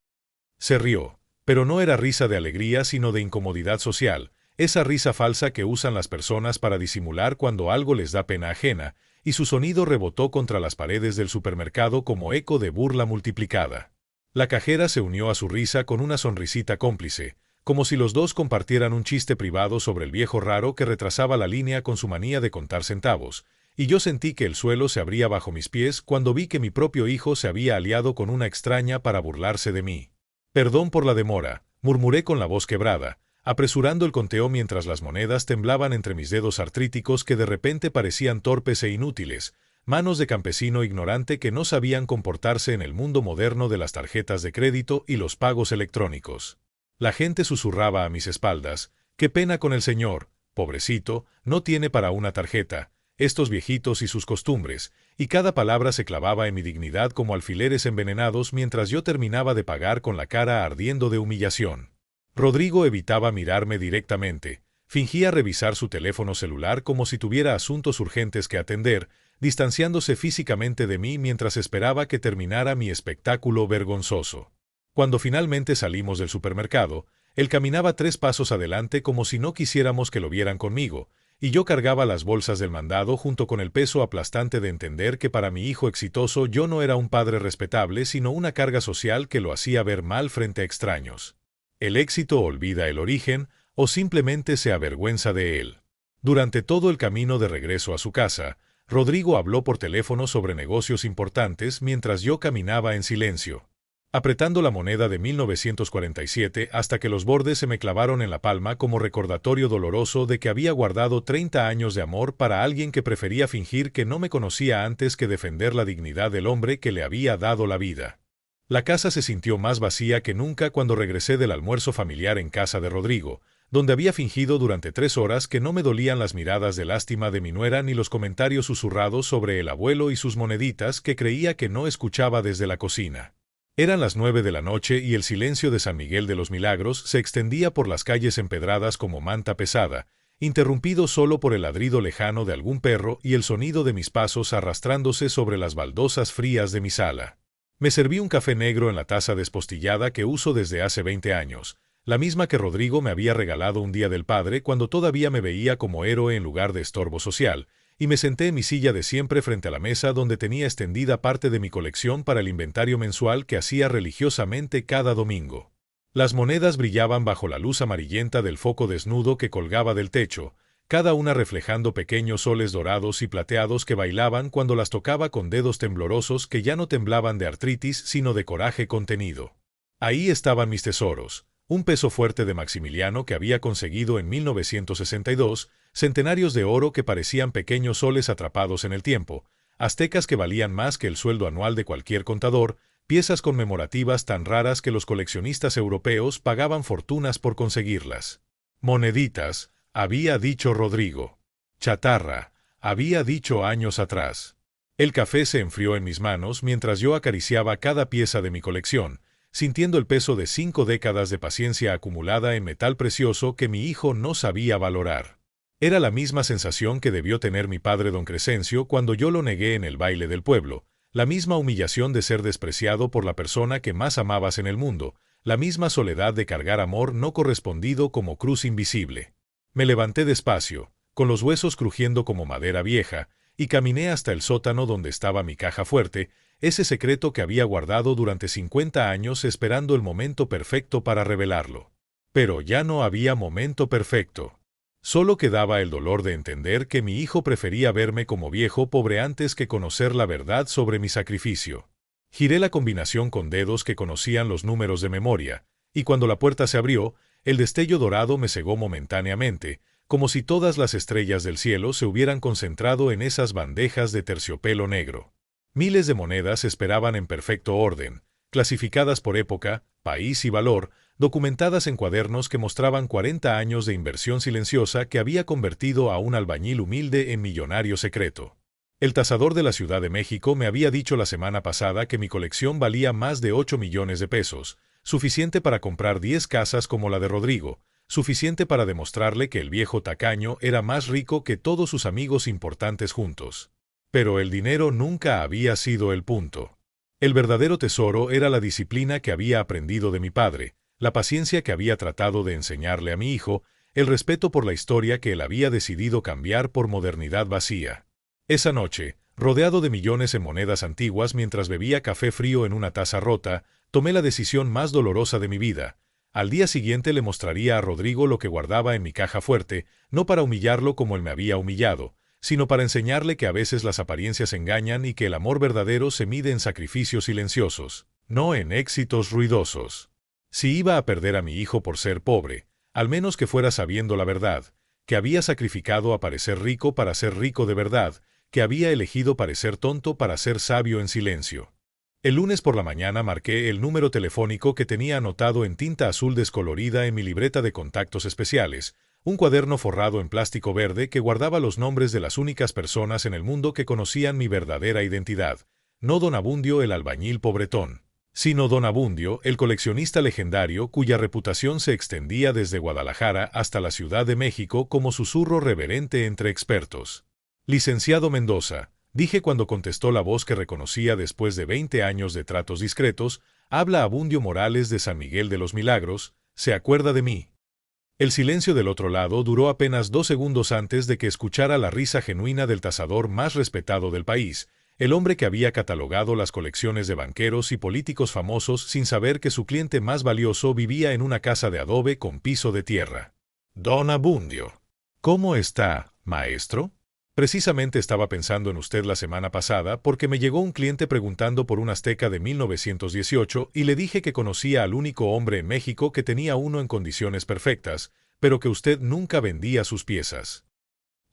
Se rió, pero no era risa de alegría sino de incomodidad social, esa risa falsa que usan las personas para disimular cuando algo les da pena ajena, y su sonido rebotó contra las paredes del supermercado como eco de burla multiplicada. La cajera se unió a su risa con una sonrisita cómplice, como si los dos compartieran un chiste privado sobre el viejo raro que retrasaba la línea con su manía de contar centavos, y yo sentí que el suelo se abría bajo mis pies cuando vi que mi propio hijo se había aliado con una extraña para burlarse de mí. Perdón por la demora, murmuré con la voz quebrada, apresurando el conteo mientras las monedas temblaban entre mis dedos artríticos que de repente parecían torpes e inútiles, manos de campesino ignorante que no sabían comportarse en el mundo moderno de las tarjetas de crédito y los pagos electrónicos. La gente susurraba a mis espaldas, «Qué pena con el señor, pobrecito, no tiene para una tarjeta, estos viejitos y sus costumbres», y cada palabra se clavaba en mi dignidad como alfileres envenenados mientras yo terminaba de pagar con la cara ardiendo de humillación. Rodrigo evitaba mirarme directamente, fingía revisar su teléfono celular como si tuviera asuntos urgentes que atender, distanciándose físicamente de mí mientras esperaba que terminara mi espectáculo vergonzoso. Cuando finalmente salimos del supermercado, él caminaba 3 pasos adelante como si no quisiéramos que lo vieran conmigo, y yo cargaba las bolsas del mandado junto con el peso aplastante de entender que para mi hijo exitoso yo no era un padre respetable sino una carga social que lo hacía ver mal frente a extraños. El éxito olvida el origen o simplemente se avergüenza de él. Durante todo el camino de regreso a su casa, Rodrigo habló por teléfono sobre negocios importantes mientras yo caminaba en silencio, apretando la moneda de 1947 hasta que los bordes se me clavaron en la palma como recordatorio doloroso de que había guardado 30 años de amor para alguien que prefería fingir que no me conocía antes que defender la dignidad del hombre que le había dado la vida. La casa se sintió más vacía que nunca cuando regresé del almuerzo familiar en casa de Rodrigo, donde había fingido durante 3 horas que no me dolían las miradas de lástima de mi nuera ni los comentarios susurrados sobre el abuelo y sus moneditas que creía que no escuchaba desde la cocina. Eran las 9 de la noche y el silencio de San Miguel de los Milagros se extendía por las calles empedradas como manta pesada, interrumpido solo por el ladrido lejano de algún perro y el sonido de mis pasos arrastrándose sobre las baldosas frías de mi sala. Me serví un café negro en la taza despostillada que uso desde hace 20 años, la misma que Rodrigo me había regalado un día del padre cuando todavía me veía como héroe en lugar de estorbo social, y me senté en mi silla de siempre frente a la mesa donde tenía extendida parte de mi colección para el inventario mensual que hacía religiosamente cada domingo. Las monedas brillaban bajo la luz amarillenta del foco desnudo que colgaba del techo, cada una reflejando pequeños soles dorados y plateados que bailaban cuando las tocaba con dedos temblorosos que ya no temblaban de artritis sino de coraje contenido. Ahí estaban mis tesoros, un peso fuerte de Maximiliano que había conseguido en 1962, centenarios de oro que parecían pequeños soles atrapados en el tiempo, aztecas que valían más que el sueldo anual de cualquier contador, piezas conmemorativas tan raras que los coleccionistas europeos pagaban fortunas por conseguirlas. Moneditas, había dicho Rodrigo. Chatarra, había dicho años atrás. El café se enfrió en mis manos mientras yo acariciaba cada pieza de mi colección, sintiendo el peso de 5 décadas de paciencia acumulada en metal precioso que mi hijo no sabía valorar. Era la misma sensación que debió tener mi padre don Crescencio cuando yo lo negué en el baile del pueblo, la misma humillación de ser despreciado por la persona que más amabas en el mundo, la misma soledad de cargar amor no correspondido como cruz invisible. Me levanté despacio, con los huesos crujiendo como madera vieja, y caminé hasta el sótano donde estaba mi caja fuerte, ese secreto que había guardado durante 50 años esperando el momento perfecto para revelarlo. Pero ya no había momento perfecto. Solo quedaba el dolor de entender que mi hijo prefería verme como viejo pobre antes que conocer la verdad sobre mi sacrificio. Giré la combinación con dedos que conocían los números de memoria, y cuando la puerta se abrió, el destello dorado me cegó momentáneamente, como si todas las estrellas del cielo se hubieran concentrado en esas bandejas de terciopelo negro. Miles de monedas esperaban en perfecto orden, clasificadas por época, país y valor, documentadas en cuadernos que mostraban 40 años de inversión silenciosa que había convertido a un albañil humilde en millonario secreto. El tasador de la Ciudad de México me había dicho la semana pasada que mi colección valía más de 8 millones de pesos, suficiente para comprar 10 casas como la de Rodrigo, suficiente para demostrarle que el viejo tacaño era más rico que todos sus amigos importantes juntos. Pero el dinero nunca había sido el punto. El verdadero tesoro era la disciplina que había aprendido de mi padre, la paciencia que había tratado de enseñarle a mi hijo, el respeto por la historia que él había decidido cambiar por modernidad vacía. Esa noche, rodeado de millones en monedas antiguas mientras bebía café frío en una taza rota, tomé la decisión más dolorosa de mi vida. Al día siguiente le mostraría a Rodrigo lo que guardaba en mi caja fuerte, no para humillarlo como él me había humillado, sino para enseñarle que a veces las apariencias engañan y que el amor verdadero se mide en sacrificios silenciosos, no en éxitos ruidosos. Si iba a perder a mi hijo por ser pobre, al menos que fuera sabiendo la verdad, que había sacrificado a parecer rico para ser rico de verdad, que había elegido parecer tonto para ser sabio en silencio. El lunes por la mañana marqué el número telefónico que tenía anotado en tinta azul descolorida en mi libreta de contactos especiales, un cuaderno forrado en plástico verde que guardaba los nombres de las únicas personas en el mundo que conocían mi verdadera identidad, no don Abundio el albañil pobretón, sino don Abundio el coleccionista legendario cuya reputación se extendía desde Guadalajara hasta la Ciudad de México como susurro reverente entre expertos. Licenciado Mendoza, dije cuando contestó la voz que reconocía después de 20 años de tratos discretos, habla Abundio Morales de San Miguel de los Milagros, ¿se acuerda de mí? El silencio del otro lado duró apenas 2 segundos antes de que escuchara la risa genuina del tasador más respetado del país, el hombre que había catalogado las colecciones de banqueros y políticos famosos sin saber que su cliente más valioso vivía en una casa de adobe con piso de tierra. Don Abundio. ¿Cómo está, maestro? Precisamente estaba pensando en usted la semana pasada porque me llegó un cliente preguntando por un azteca de 1918 y le dije que conocía al único hombre en México que tenía uno en condiciones perfectas, pero que usted nunca vendía sus piezas.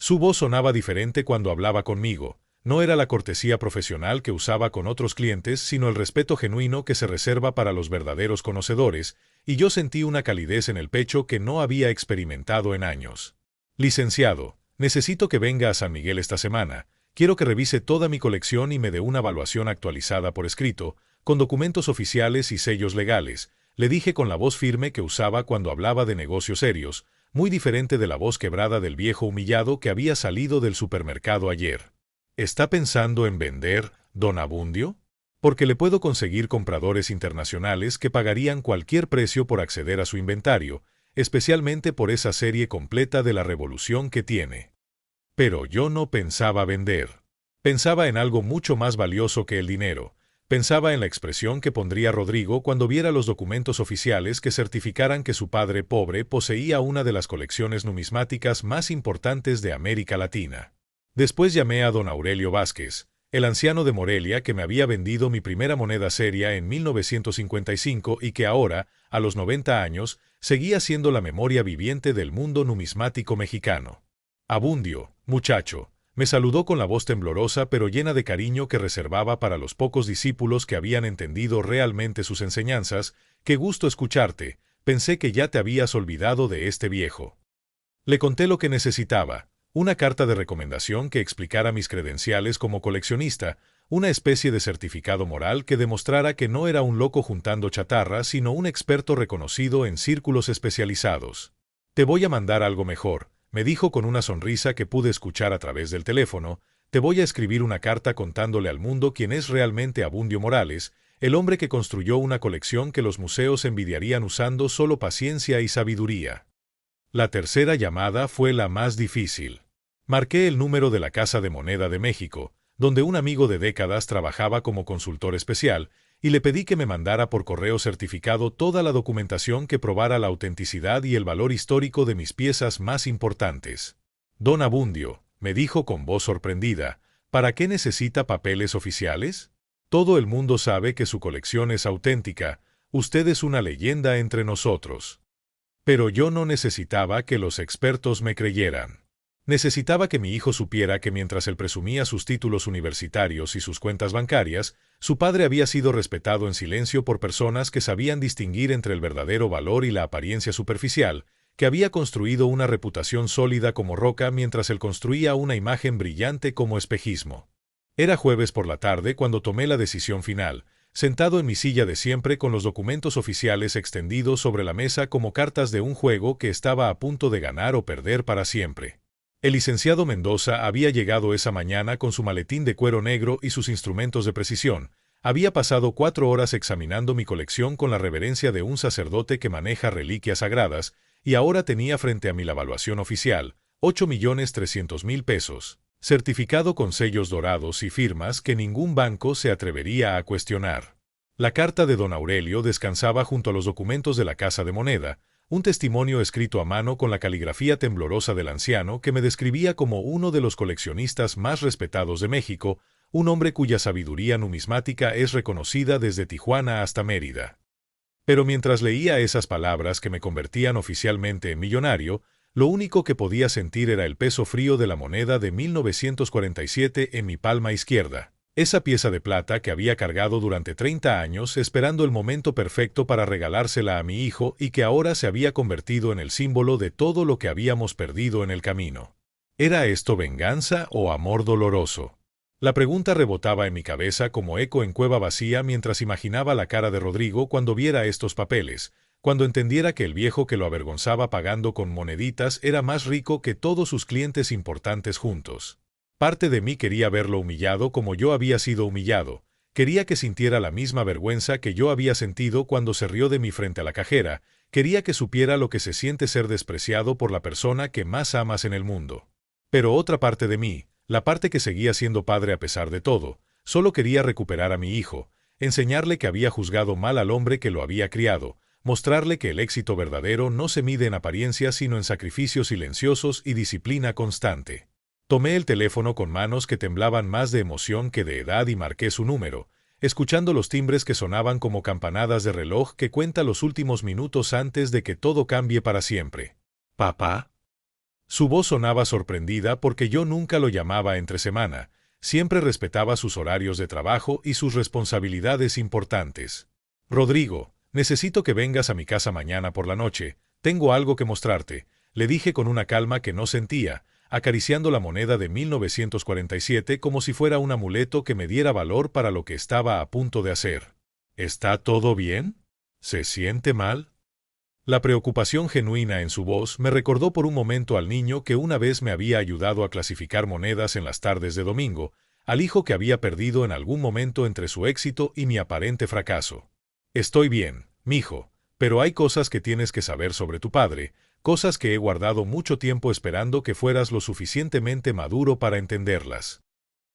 Su voz sonaba diferente cuando hablaba conmigo. No era la cortesía profesional que usaba con otros clientes, sino el respeto genuino que se reserva para los verdaderos conocedores, y yo sentí una calidez en el pecho que no había experimentado en años. Licenciado, necesito que venga a San Miguel esta semana. Quiero que revise toda mi colección y me dé una evaluación actualizada por escrito, con documentos oficiales y sellos legales, le dije con la voz firme que usaba cuando hablaba de negocios serios, muy diferente de la voz quebrada del viejo humillado que había salido del supermercado ayer. ¿Está pensando en vender, don Abundio? Porque le puedo conseguir compradores internacionales que pagarían cualquier precio por acceder a su inventario, especialmente por esa serie completa de la revolución que tiene. Pero yo no pensaba vender. Pensaba en algo mucho más valioso que el dinero. Pensaba en la expresión que pondría Rodrigo cuando viera los documentos oficiales que certificaran que su padre pobre poseía una de las colecciones numismáticas más importantes de América Latina. Después llamé a don Aurelio Vázquez, el anciano de Morelia que me había vendido mi primera moneda seria en 1955 y que ahora, a los 90 años, seguía siendo la memoria viviente del mundo numismático mexicano. Abundio, muchacho, me saludó con la voz temblorosa pero llena de cariño que reservaba para los pocos discípulos que habían entendido realmente sus enseñanzas. Qué gusto escucharte, pensé que ya te habías olvidado de este viejo. Le conté lo que necesitaba, una carta de recomendación que explicara mis credenciales como coleccionista, una especie de certificado moral que demostrara que no era un loco juntando chatarra, sino un experto reconocido en círculos especializados. Te voy a mandar algo mejor, me dijo con una sonrisa que pude escuchar a través del teléfono, te voy a escribir una carta contándole al mundo quién es realmente Abundio Morales, el hombre que construyó una colección que los museos envidiarían usando solo paciencia y sabiduría. La tercera llamada fue la más difícil. Marqué el número de la Casa de Moneda de México, donde un amigo de décadas trabajaba como consultor especial, y le pedí que me mandara por correo certificado toda la documentación que probara la autenticidad y el valor histórico de mis piezas más importantes. Don Abundio, me dijo con voz sorprendida, ¿para qué necesita papeles oficiales? Todo el mundo sabe que su colección es auténtica, usted es una leyenda entre nosotros. Pero yo no necesitaba que los expertos me creyeran. Necesitaba que mi hijo supiera que mientras él presumía sus títulos universitarios y sus cuentas bancarias, su padre había sido respetado en silencio por personas que sabían distinguir entre el verdadero valor y la apariencia superficial, que había construido una reputación sólida como roca mientras él construía una imagen brillante como espejismo. Era jueves por la tarde cuando tomé la decisión final, sentado en mi silla de siempre con los documentos oficiales extendidos sobre la mesa como cartas de un juego que estaba a punto de ganar o perder para siempre. El licenciado Mendoza había llegado esa mañana con su maletín de cuero negro y sus instrumentos de precisión. Había pasado 4 horas examinando mi colección con la reverencia de un sacerdote que maneja reliquias sagradas, y ahora tenía frente a mí la evaluación oficial, 8.300.000 pesos, certificado con sellos dorados y firmas que ningún banco se atrevería a cuestionar. La carta de don Aurelio descansaba junto a los documentos de la Casa de Moneda, un testimonio escrito a mano con la caligrafía temblorosa del anciano que me describía como uno de los coleccionistas más respetados de México, un hombre cuya sabiduría numismática es reconocida desde Tijuana hasta Mérida. Pero mientras leía esas palabras que me convertían oficialmente en millonario, lo único que podía sentir era el peso frío de la moneda de 1947 en mi palma izquierda. Esa pieza de plata que había cargado durante 30 años esperando el momento perfecto para regalársela a mi hijo y que ahora se había convertido en el símbolo de todo lo que habíamos perdido en el camino. ¿Era esto venganza o amor doloroso? La pregunta rebotaba en mi cabeza como eco en cueva vacía mientras imaginaba la cara de Rodrigo cuando viera estos papeles, cuando entendiera que el viejo que lo avergonzaba pagando con moneditas era más rico que todos sus clientes importantes juntos. Parte de mí quería verlo humillado como yo había sido humillado, quería que sintiera la misma vergüenza que yo había sentido cuando se rió de mí frente a la cajera, quería que supiera lo que se siente ser despreciado por la persona que más amas en el mundo. Pero otra parte de mí, la parte que seguía siendo padre a pesar de todo, solo quería recuperar a mi hijo, enseñarle que había juzgado mal al hombre que lo había criado, mostrarle que el éxito verdadero no se mide en apariencias sino en sacrificios silenciosos y disciplina constante. Tomé el teléfono con manos que temblaban más de emoción que de edad y marqué su número, escuchando los timbres que sonaban como campanadas de reloj que cuenta los últimos minutos antes de que todo cambie para siempre. ¿Papá? Su voz sonaba sorprendida porque yo nunca lo llamaba entre semana, siempre respetaba sus horarios de trabajo y sus responsabilidades importantes. Rodrigo, necesito que vengas a mi casa mañana por la noche, tengo algo que mostrarte, le dije con una calma que no sentía, acariciando la moneda de 1947 como si fuera un amuleto que me diera valor para lo que estaba a punto de hacer. ¿Está todo bien? ¿Se siente mal? La preocupación genuina en su voz me recordó por un momento al niño que una vez me había ayudado a clasificar monedas en las tardes de domingo, al hijo que había perdido en algún momento entre su éxito y mi aparente fracaso. Estoy bien, mijo, pero hay cosas que tienes que saber sobre tu padre, cosas que he guardado mucho tiempo esperando que fueras lo suficientemente maduro para entenderlas.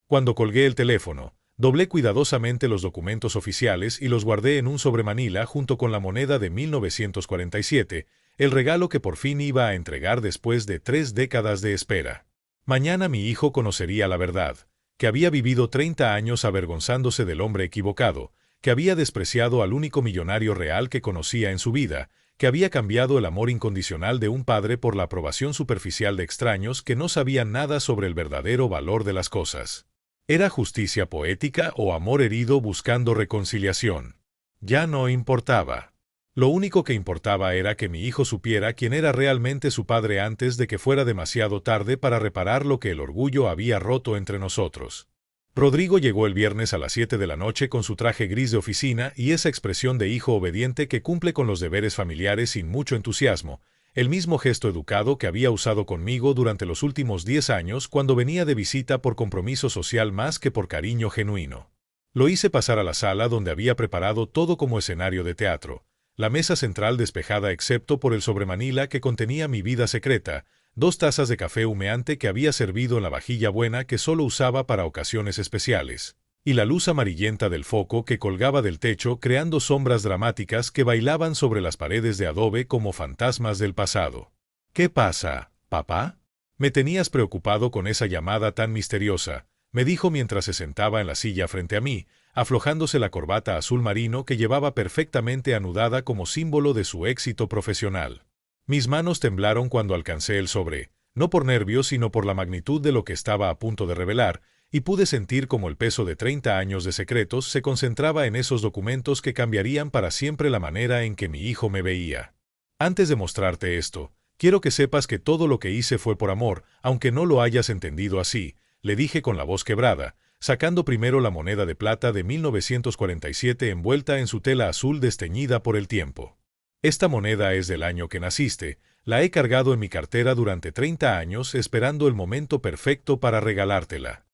Cuando colgué el teléfono, doblé cuidadosamente los documentos oficiales y los guardé en un sobremanila junto con la moneda de 1947, el regalo que por fin iba a entregar después de 3 décadas de espera. Mañana mi hijo conocería la verdad, que había vivido 30 años avergonzándose del hombre equivocado, que había despreciado al único millonario real que conocía en su vida, que había cambiado el amor incondicional de un padre por la aprobación superficial de extraños que no sabían nada sobre el verdadero valor de las cosas. ¿Era justicia poética o amor herido buscando reconciliación? Ya no importaba. Lo único que importaba era que mi hijo supiera quién era realmente su padre antes de que fuera demasiado tarde para reparar lo que el orgullo había roto entre nosotros. Rodrigo llegó el viernes a las 7 de la noche con su traje gris de oficina y esa expresión de hijo obediente que cumple con los deberes familiares sin mucho entusiasmo, el mismo gesto educado que había usado conmigo durante los últimos 10 años cuando venía de visita por compromiso social más que por cariño genuino. Lo hice pasar a la sala donde había preparado todo como escenario de teatro, la mesa central despejada excepto por el sobremanila que contenía mi vida secreta, 2 tazas de café humeante que había servido en la vajilla buena que solo usaba para ocasiones especiales, y la luz amarillenta del foco que colgaba del techo creando sombras dramáticas que bailaban sobre las paredes de adobe como fantasmas del pasado. ¿Qué pasa, papá? Me tenías preocupado con esa llamada tan misteriosa, me dijo mientras se sentaba en la silla frente a mí, aflojándose la corbata azul marino que llevaba perfectamente anudada como símbolo de su éxito profesional. Mis manos temblaron cuando alcancé el sobre. no por nervios sino por la magnitud de lo que estaba a punto de revelar, y pude sentir como el peso de 30 años de secretos se concentraba en esos documentos que cambiarían para siempre la manera en que mi hijo me veía. Antes de mostrarte esto, quiero que sepas que todo lo que hice fue por amor, aunque no lo hayas entendido así, le dije con la voz quebrada, sacando primero la moneda de plata de 1947 envuelta en su tela azul desteñida por el tiempo. Esta moneda es del año que naciste, la he cargado en mi cartera durante 30 años esperando el momento perfecto para regalártela.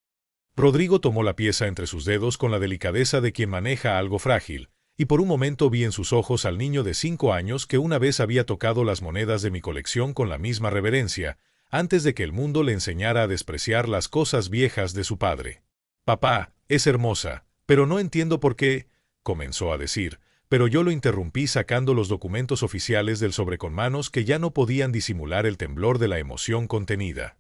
Rodrigo tomó la pieza entre sus dedos con la delicadeza de quien maneja algo frágil, y por un momento vi en sus ojos al niño de 5 años que una vez había tocado las monedas de mi colección con la misma reverencia, antes de que el mundo le enseñara a despreciar las cosas viejas de su padre. «Papá, es hermosa, pero no entiendo por qué», comenzó a decir, pero yo lo interrumpí sacando los documentos oficiales del sobre con manos que ya no podían disimular el temblor de la emoción contenida.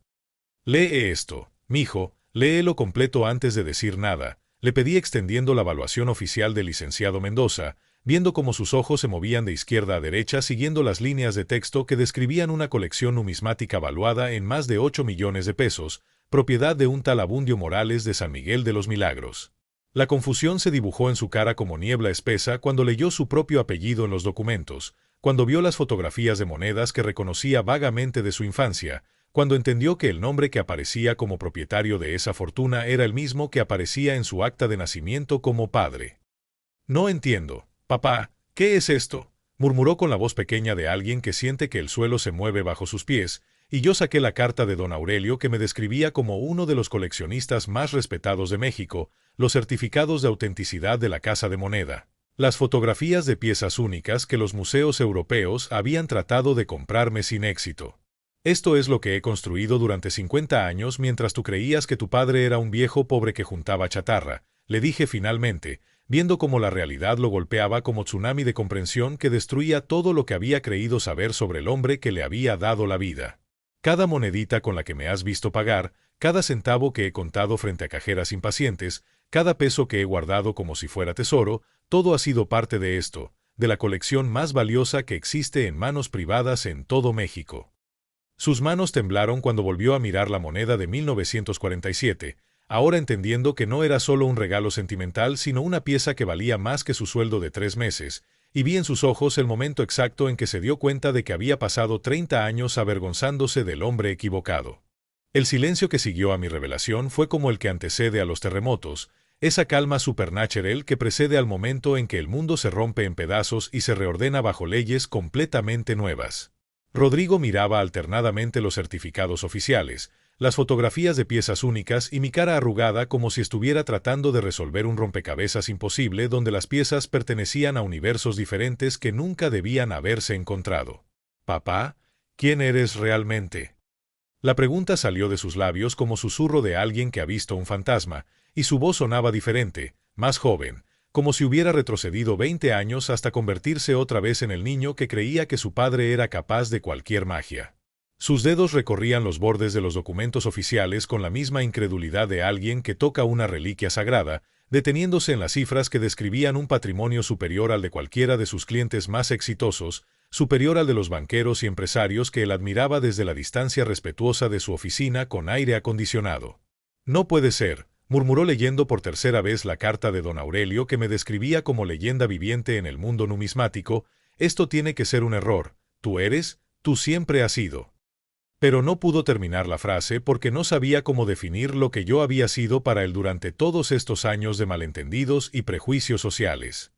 «Lee esto, mijo, léelo completo antes de decir nada», le pedí extendiendo la evaluación oficial del licenciado Mendoza, viendo cómo sus ojos se movían de izquierda a derecha siguiendo las líneas de texto que describían una colección numismática valuada en más de 8 millones de pesos, propiedad de un tal Abundio Morales de San Miguel de los Milagros. La confusión se dibujó en su cara como niebla espesa cuando leyó su propio apellido en los documentos, cuando vio las fotografías de monedas que reconocía vagamente de su infancia, cuando entendió que el nombre que aparecía como propietario de esa fortuna era el mismo que aparecía en su acta de nacimiento como padre. «No entiendo, papá, ¿qué es esto?», murmuró con la voz pequeña de alguien que siente que el suelo se mueve bajo sus pies, y yo saqué la carta de don Aurelio que me describía como uno de los coleccionistas más respetados de México, los certificados de autenticidad de la Casa de Moneda, las fotografías de piezas únicas que los museos europeos habían tratado de comprarme sin éxito. «Esto es lo que he construido durante 50 años mientras tú creías que tu padre era un viejo pobre que juntaba chatarra», le dije finalmente, viendo cómo la realidad lo golpeaba como tsunami de comprensión que destruía todo lo que había creído saber sobre el hombre que le había dado la vida. «Cada monedita con la que me has visto pagar, cada centavo que he contado frente a cajeras impacientes, cada peso que he guardado como si fuera tesoro, todo ha sido parte de esto, de la colección más valiosa que existe en manos privadas en todo México». Sus manos temblaron cuando volvió a mirar la moneda de 1947, ahora entendiendo que no era solo un regalo sentimental sino una pieza que valía más que su sueldo de 3 meses, y vi en sus ojos el momento exacto en que se dio cuenta de que había pasado 30 años avergonzándose del hombre equivocado. El silencio que siguió a mi revelación fue como el que antecede a los terremotos, esa calma supernatural que precede al momento en que el mundo se rompe en pedazos y se reordena bajo leyes completamente nuevas. Rodrigo miraba alternadamente los certificados oficiales, las fotografías de piezas únicas y mi cara arrugada como si estuviera tratando de resolver un rompecabezas imposible donde las piezas pertenecían a universos diferentes que nunca debían haberse encontrado. «Papá, ¿quién eres realmente?». La pregunta salió de sus labios como susurro de alguien que ha visto un fantasma, y su voz sonaba diferente, más joven, como si hubiera retrocedido 20 años hasta convertirse otra vez en el niño que creía que su padre era capaz de cualquier magia. Sus dedos recorrían los bordes de los documentos oficiales con la misma incredulidad de alguien que toca una reliquia sagrada, deteniéndose en las cifras que describían un patrimonio superior al de cualquiera de sus clientes más exitosos, superior al de los banqueros y empresarios que él admiraba desde la distancia respetuosa de su oficina con aire acondicionado. «No puede ser», murmuró leyendo por tercera vez la carta de don Aurelio que me describía como leyenda viviente en el mundo numismático. «Esto tiene que ser un error. Tú siempre has sido». Pero no pudo terminar la frase porque no sabía cómo definir lo que yo había sido para él durante todos estos años de malentendidos y prejuicios sociales.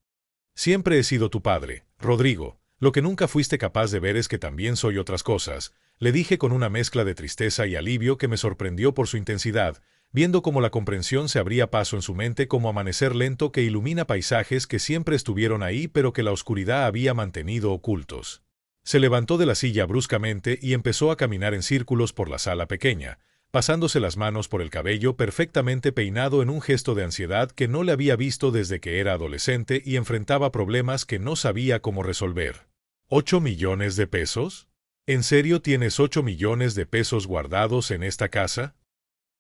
«Siempre he sido tu padre, Rodrigo. Lo que nunca fuiste capaz de ver es que también soy otras cosas», le dije con una mezcla de tristeza y alivio que me sorprendió por su intensidad, viendo cómo la comprensión se abría paso en su mente como amanecer lento que ilumina paisajes que siempre estuvieron ahí pero que la oscuridad había mantenido ocultos. Se levantó de la silla bruscamente y empezó a caminar en círculos por la sala pequeña, pasándose las manos por el cabello perfectamente peinado en un gesto de ansiedad que no le había visto desde que era adolescente y enfrentaba problemas que no sabía cómo resolver. ¿8 millones de pesos? ¿En serio tienes 8 millones de pesos guardados en esta casa?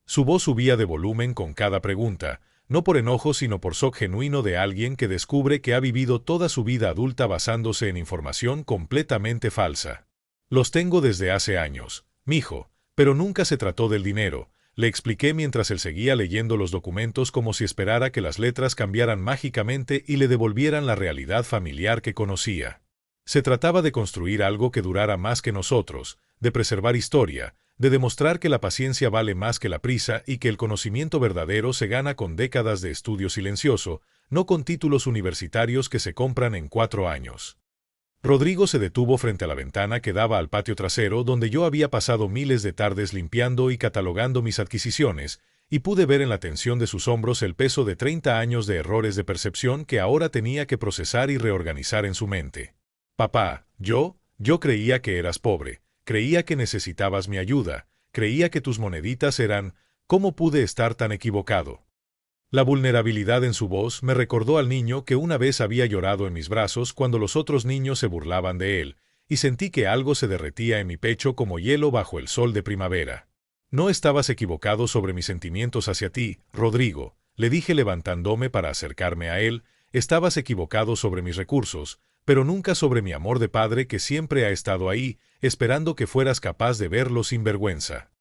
Su voz subía de volumen con cada pregunta, no por enojo sino por shock genuino de alguien que descubre que ha vivido toda su vida adulta basándose en información completamente falsa. «Los tengo desde hace años, mijo. Pero nunca se trató del dinero, le expliqué mientras él seguía leyendo los documentos como si esperara que las letras cambiaran mágicamente y le devolvieran la realidad familiar que conocía. Se trataba de construir algo que durara más que nosotros, de preservar historia, de demostrar que la paciencia vale más que la prisa y que el conocimiento verdadero se gana con décadas de estudio silencioso, no con títulos universitarios que se compran en 4 años. Rodrigo se detuvo frente a la ventana que daba al patio trasero donde yo había pasado miles de tardes limpiando y catalogando mis adquisiciones, y pude ver en la tensión de sus hombros el peso de 30 años de errores de percepción que ahora tenía que procesar y reorganizar en su mente. Papá, yo creía que eras pobre, creía que necesitabas mi ayuda, creía que tus moneditas eran... ¿Cómo pude estar tan equivocado? La vulnerabilidad en su voz me recordó al niño que una vez había llorado en mis brazos cuando los otros niños se burlaban de él, y sentí que algo se derretía en mi pecho como hielo bajo el sol de primavera. No estabas equivocado sobre mis sentimientos hacia ti, Rodrigo, le dije levantándome para acercarme a él, estabas equivocado sobre mis recursos, pero nunca sobre mi amor de padre que siempre ha estado ahí, esperando que fueras capaz de verlo sin vergüenza.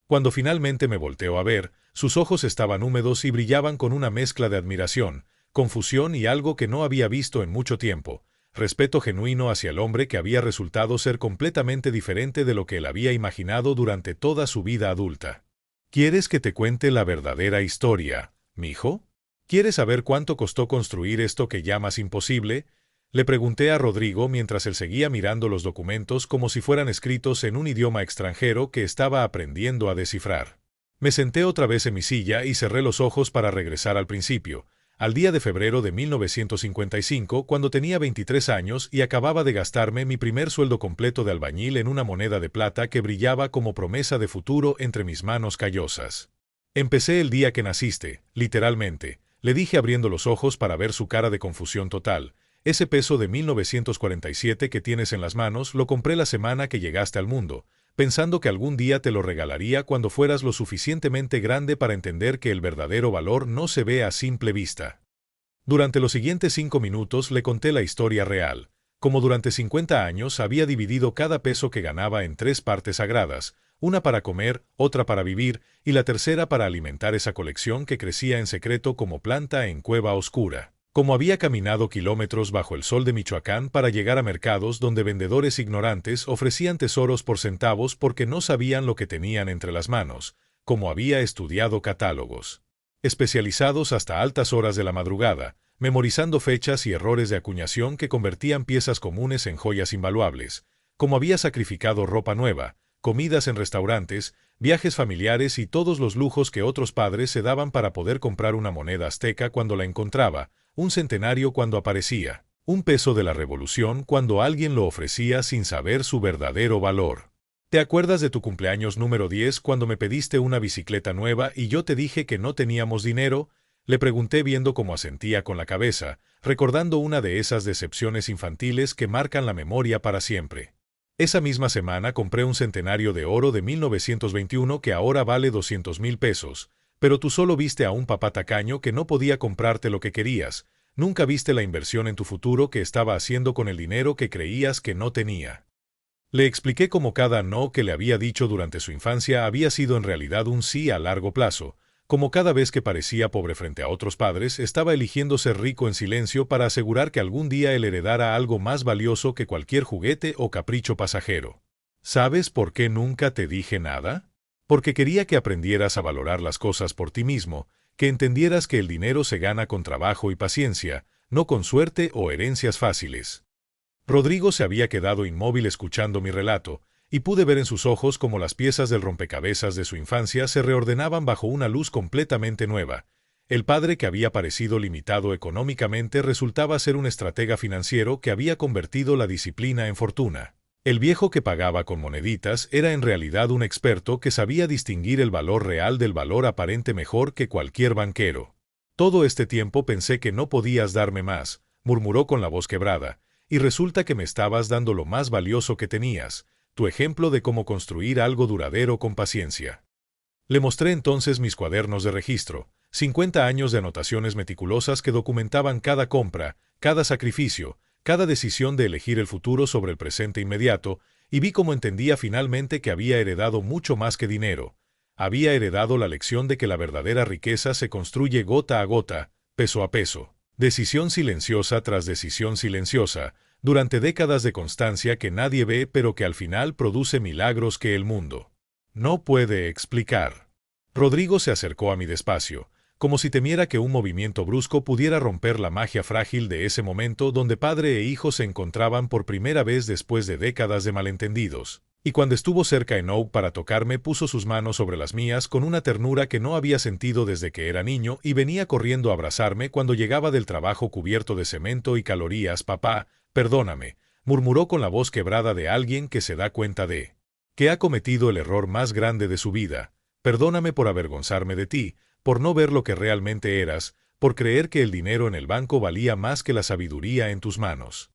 Cuando finalmente me volteó a ver, sus ojos estaban húmedos y brillaban con una mezcla de admiración, confusión y algo que no había visto en mucho tiempo, respeto genuino hacia el hombre que había resultado ser completamente diferente de lo que él había imaginado durante toda su vida adulta. ¿Quieres que te cuente la verdadera historia, mijo? ¿Quieres saber cuánto costó construir esto que llamas imposible? Le pregunté a Rodrigo mientras él seguía mirando los documentos como si fueran escritos en un idioma extranjero que estaba aprendiendo a descifrar. Me senté otra vez en mi silla y cerré los ojos para regresar al principio, al día de febrero de 1955, cuando tenía 23 años y acababa de gastarme mi primer sueldo completo de albañil en una moneda de plata que brillaba como promesa de futuro entre mis manos callosas. Empecé el día que naciste, literalmente, le dije abriendo los ojos para ver su cara de confusión total. Ese peso de 1947 que tienes en las manos lo compré la semana que llegaste al mundo, pensando que algún día te lo regalaría cuando fueras lo suficientemente grande para entender que el verdadero valor no se ve a simple vista. Durante los siguientes 5 minutos le conté la historia real, como durante 50 años había dividido cada peso que ganaba en 3 partes sagradas, una para comer, otra para vivir y la tercera para alimentar esa colección que crecía en secreto como planta en cueva oscura. Como había caminado kilómetros bajo el sol de Michoacán para llegar a mercados donde vendedores ignorantes ofrecían tesoros por centavos porque no sabían lo que tenían entre las manos, como había estudiado catálogos especializados hasta altas horas de la madrugada, memorizando fechas y errores de acuñación que convertían piezas comunes en joyas invaluables, como había sacrificado ropa nueva, comidas en restaurantes, viajes familiares y todos los lujos que otros padres se daban para poder comprar una moneda azteca cuando la encontraba, un centenario cuando aparecía, un peso de la revolución cuando alguien lo ofrecía sin saber su verdadero valor. ¿Te acuerdas de tu cumpleaños número 10 cuando me pediste una bicicleta nueva y yo te dije que no teníamos dinero? Le pregunté viendo cómo asentía con la cabeza, recordando una de esas decepciones infantiles que marcan la memoria para siempre. Esa misma semana compré un centenario de oro de 1921 que ahora vale 200,000 pesos, pero tú solo viste a un papá tacaño que no podía comprarte lo que querías, nunca viste la inversión en tu futuro que estaba haciendo con el dinero que creías que no tenía. Le expliqué cómo cada no que le había dicho durante su infancia había sido en realidad un sí a largo plazo, como cada vez que parecía pobre frente a otros padres estaba eligiendo ser rico en silencio para asegurar que algún día él heredara algo más valioso que cualquier juguete o capricho pasajero. ¿Sabes por qué nunca te dije nada? Porque quería que aprendieras a valorar las cosas por ti mismo, que entendieras que el dinero se gana con trabajo y paciencia, no con suerte o herencias fáciles. Rodrigo se había quedado inmóvil escuchando mi relato, y pude ver en sus ojos cómo las piezas del rompecabezas de su infancia se reordenaban bajo una luz completamente nueva. El padre que había parecido limitado económicamente resultaba ser un estratega financiero que había convertido la disciplina en fortuna. El viejo que pagaba con moneditas era en realidad un experto que sabía distinguir el valor real del valor aparente mejor que cualquier banquero. Todo este tiempo pensé que no podías darme más, murmuró con la voz quebrada, y resulta que me estabas dando lo más valioso que tenías, tu ejemplo de cómo construir algo duradero con paciencia. Le mostré entonces mis cuadernos de registro, 50 años de anotaciones meticulosas que documentaban cada compra, cada sacrificio, cada decisión de elegir el futuro sobre el presente inmediato, y vi cómo entendía finalmente que había heredado mucho más que dinero. Había heredado la lección de que la verdadera riqueza se construye gota a gota, peso a peso, decisión silenciosa tras decisión silenciosa, durante décadas de constancia que nadie ve pero que al final produce milagros que el mundo no puede explicar. Rodrigo se acercó a mí despacio, como si temiera que un movimiento brusco pudiera romper la magia frágil de ese momento donde padre e hijo se encontraban por primera vez después de décadas de malentendidos. Y cuando estuvo cerca en Oak para tocarme, puso sus manos sobre las mías con una ternura que no había sentido desde que era niño y venía corriendo a abrazarme cuando llegaba del trabajo cubierto de cemento y calorías. Papá, perdóname, murmuró con la voz quebrada de alguien que se da cuenta de que ha cometido el error más grande de su vida. Perdóname por avergonzarme de ti, por no ver lo que realmente eras, por creer que el dinero en el banco valía más que la sabiduría en tus manos.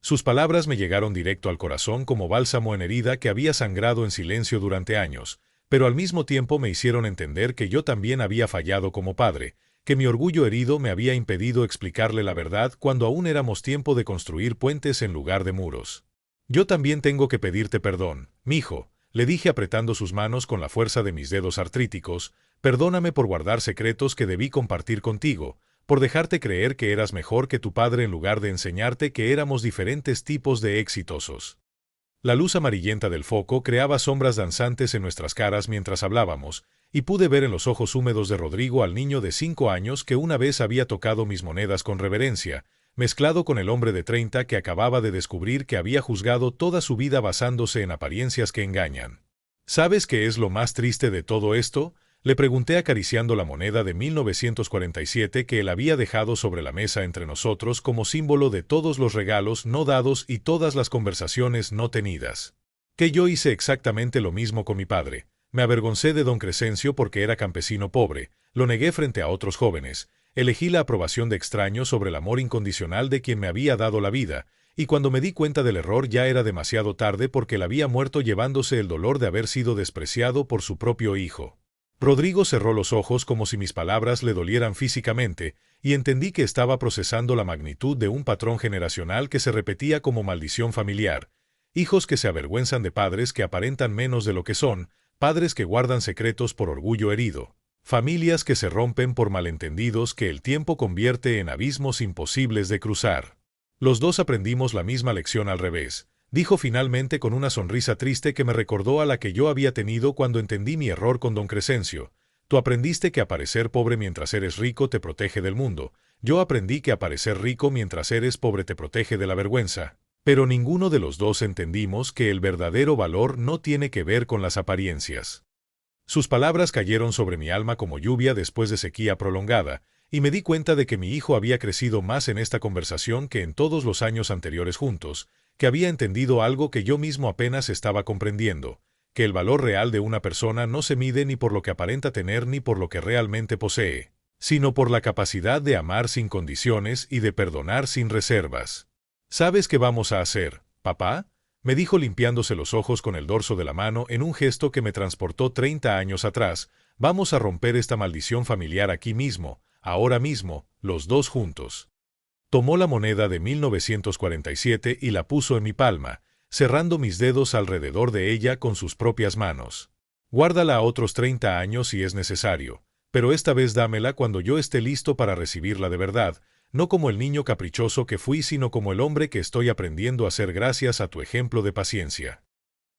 Sus palabras me llegaron directo al corazón como bálsamo en herida que había sangrado en silencio durante años, pero al mismo tiempo me hicieron entender que yo también había fallado como padre, que mi orgullo herido me había impedido explicarle la verdad cuando aún éramos tiempo de construir puentes en lugar de muros. Yo también tengo que pedirte perdón, mijo, le dije apretando sus manos con la fuerza de mis dedos artríticos. Perdóname por guardar secretos que debí compartir contigo, por dejarte creer que eras mejor que tu padre en lugar de enseñarte que éramos diferentes tipos de exitosos. La luz amarillenta del foco creaba sombras danzantes en nuestras caras mientras hablábamos, y pude ver en los ojos húmedos de Rodrigo al niño de 5 años que una vez había tocado mis monedas con reverencia, mezclado con el hombre de 30 que acababa de descubrir que había juzgado toda su vida basándose en apariencias que engañan. ¿Sabes qué es lo más triste de todo esto?, le pregunté acariciando la moneda de 1947 que él había dejado sobre la mesa entre nosotros como símbolo de todos los regalos no dados y todas las conversaciones no tenidas. Que yo hice exactamente lo mismo con mi padre. Me avergoncé de don Crescencio porque era campesino pobre, lo negué frente a otros jóvenes, elegí la aprobación de extraños sobre el amor incondicional de quien me había dado la vida, y cuando me di cuenta del error ya era demasiado tarde porque él había muerto llevándose el dolor de haber sido despreciado por su propio hijo. Rodrigo cerró los ojos como si mis palabras le dolieran físicamente, y entendí que estaba procesando la magnitud de un patrón generacional que se repetía como maldición familiar. Hijos que se avergüenzan de padres que aparentan menos de lo que son, padres que guardan secretos por orgullo herido, familias que se rompen por malentendidos que el tiempo convierte en abismos imposibles de cruzar. Los dos aprendimos la misma lección al revés, dijo finalmente con una sonrisa triste que me recordó a la que yo había tenido cuando entendí mi error con don Crescencio. Tú aprendiste que aparecer pobre mientras eres rico te protege del mundo. Yo aprendí que aparecer rico mientras eres pobre te protege de la vergüenza. Pero ninguno de los dos entendimos que el verdadero valor no tiene que ver con las apariencias. Sus palabras cayeron sobre mi alma como lluvia después de sequía prolongada, y me di cuenta de que mi hijo había crecido más en esta conversación que en todos los años anteriores juntos, que había entendido algo que yo mismo apenas estaba comprendiendo, que el valor real de una persona no se mide ni por lo que aparenta tener ni por lo que realmente posee, sino por la capacidad de amar sin condiciones y de perdonar sin reservas. ¿Sabes qué vamos a hacer, papá?, me dijo limpiándose los ojos con el dorso de la mano en un gesto que me transportó 30 años atrás. Vamos a romper esta maldición familiar aquí mismo, ahora mismo, los dos juntos. Tomó la moneda de 1947 y la puso en mi palma, cerrando mis dedos alrededor de ella con sus propias manos. Guárdala a otros 30 años si es necesario, pero esta vez dámela cuando yo esté listo para recibirla de verdad, no como el niño caprichoso que fui, sino como el hombre que estoy aprendiendo a ser gracias a tu ejemplo de paciencia.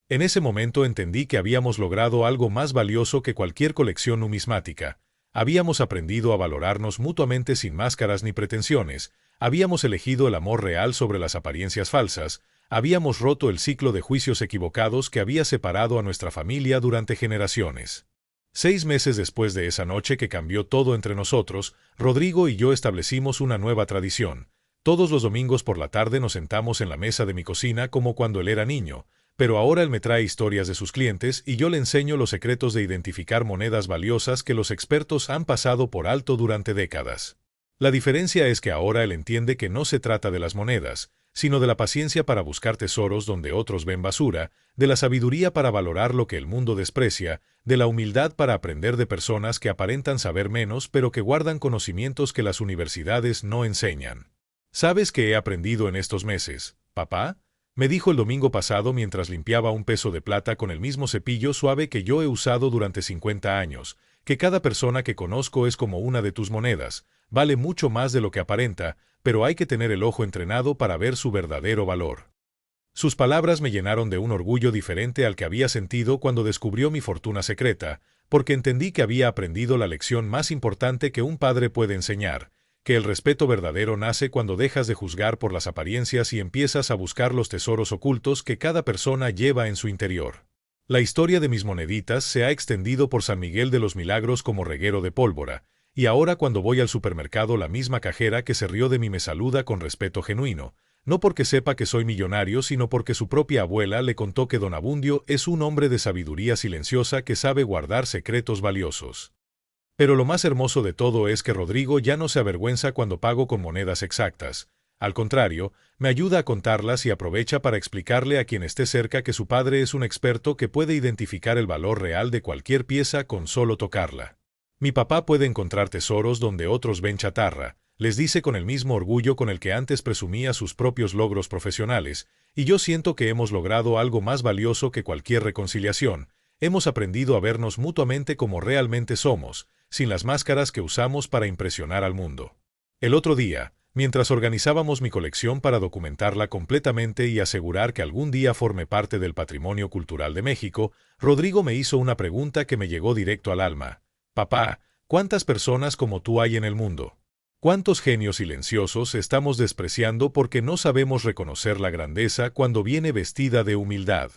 En ese momento entendí que habíamos logrado algo más valioso que cualquier colección numismática. Habíamos aprendido a valorarnos mutuamente sin máscaras ni pretensiones, habíamos elegido el amor real sobre las apariencias falsas, habíamos roto el ciclo de juicios equivocados que había separado a nuestra familia durante generaciones. 6 meses después de esa noche que cambió todo entre nosotros, Rodrigo y yo establecimos una nueva tradición. Todos los domingos por la tarde nos sentamos en la mesa de mi cocina como cuando él era niño, pero ahora él me trae historias de sus clientes y yo le enseño los secretos de identificar monedas valiosas que los expertos han pasado por alto durante décadas. La diferencia es que ahora él entiende que no se trata de las monedas, sino de la paciencia para buscar tesoros donde otros ven basura, de la sabiduría para valorar lo que el mundo desprecia, de la humildad para aprender de personas que aparentan saber menos pero que guardan conocimientos que las universidades no enseñan. ¿Sabes qué he aprendido en estos meses, papá?, Me dijo el domingo pasado mientras limpiaba un peso de plata con el mismo cepillo suave que yo he usado durante 50 años, que cada persona que conozco es como una de tus monedas, vale mucho más de lo que aparenta, pero hay que tener el ojo entrenado para ver su verdadero valor. Sus palabras me llenaron de un orgullo diferente al que había sentido cuando descubrió mi fortuna secreta, porque entendí que había aprendido la lección más importante que un padre puede enseñar, que el respeto verdadero nace cuando dejas de juzgar por las apariencias y empiezas a buscar los tesoros ocultos que cada persona lleva en su interior. La historia de mis moneditas se ha extendido por San Miguel de los Milagros como reguero de pólvora, y ahora cuando voy al supermercado la misma cajera que se rió de mí me saluda con respeto genuino, no porque sepa que soy millonario, sino porque su propia abuela le contó que don Abundio es un hombre de sabiduría silenciosa que sabe guardar secretos valiosos. Pero lo más hermoso de todo es que Rodrigo ya no se avergüenza cuando pago con monedas exactas. Al contrario, me ayuda a contarlas y aprovecha para explicarle a quien esté cerca que su padre es un experto que puede identificar el valor real de cualquier pieza con solo tocarla. Mi papá puede encontrar tesoros donde otros ven chatarra, les dice con el mismo orgullo con el que antes presumía sus propios logros profesionales, y yo siento que hemos logrado algo más valioso que cualquier reconciliación. Hemos aprendido a vernos mutuamente como realmente somos, sin las máscaras que usamos para impresionar al mundo. El otro día, mientras organizábamos mi colección para documentarla completamente y asegurar que algún día forme parte del patrimonio cultural de México, Rodrigo me hizo una pregunta que me llegó directo al alma. Papá, ¿cuántas personas como tú hay en el mundo? ¿Cuántos genios silenciosos estamos despreciando porque no sabemos reconocer la grandeza cuando viene vestida de humildad?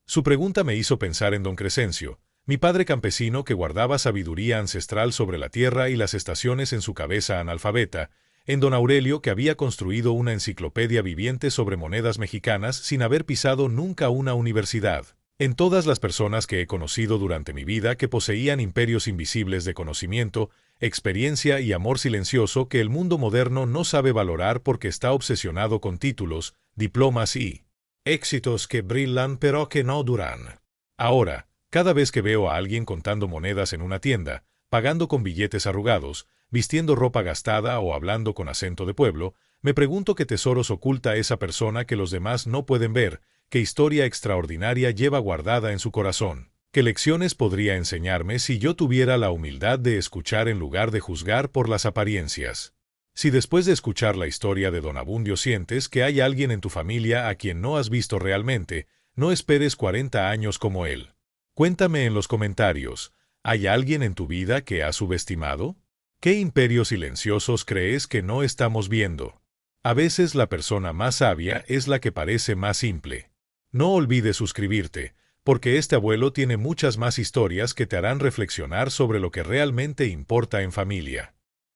Su pregunta me hizo pensar en don Crescencio, mi padre campesino que guardaba sabiduría ancestral sobre la tierra y las estaciones en su cabeza analfabeta, en don Aurelio que había construido una enciclopedia viviente sobre monedas mexicanas sin haber pisado nunca una universidad, en todas las personas que he conocido durante mi vida que poseían imperios invisibles de conocimiento, experiencia y amor silencioso que el mundo moderno no sabe valorar porque está obsesionado con títulos, diplomas y éxitos que brillan pero que no duran. Ahora, cada vez que veo a alguien contando monedas en una tienda, pagando con billetes arrugados, vistiendo ropa gastada o hablando con acento de pueblo, me pregunto qué tesoros oculta esa persona que los demás no pueden ver, qué historia extraordinaria lleva guardada en su corazón, qué lecciones podría enseñarme si yo tuviera la humildad de escuchar en lugar de juzgar por las apariencias. Si después de escuchar la historia de don Abundio sientes que hay alguien en tu familia a quien no has visto realmente, no esperes 40 años como él. Cuéntame en los comentarios, ¿hay alguien en tu vida que has subestimado? ¿Qué imperios silenciosos crees que no estamos viendo? A veces la persona más sabia es la que parece más simple. No olvides suscribirte, porque este abuelo tiene muchas más historias que te harán reflexionar sobre lo que realmente importa en familia.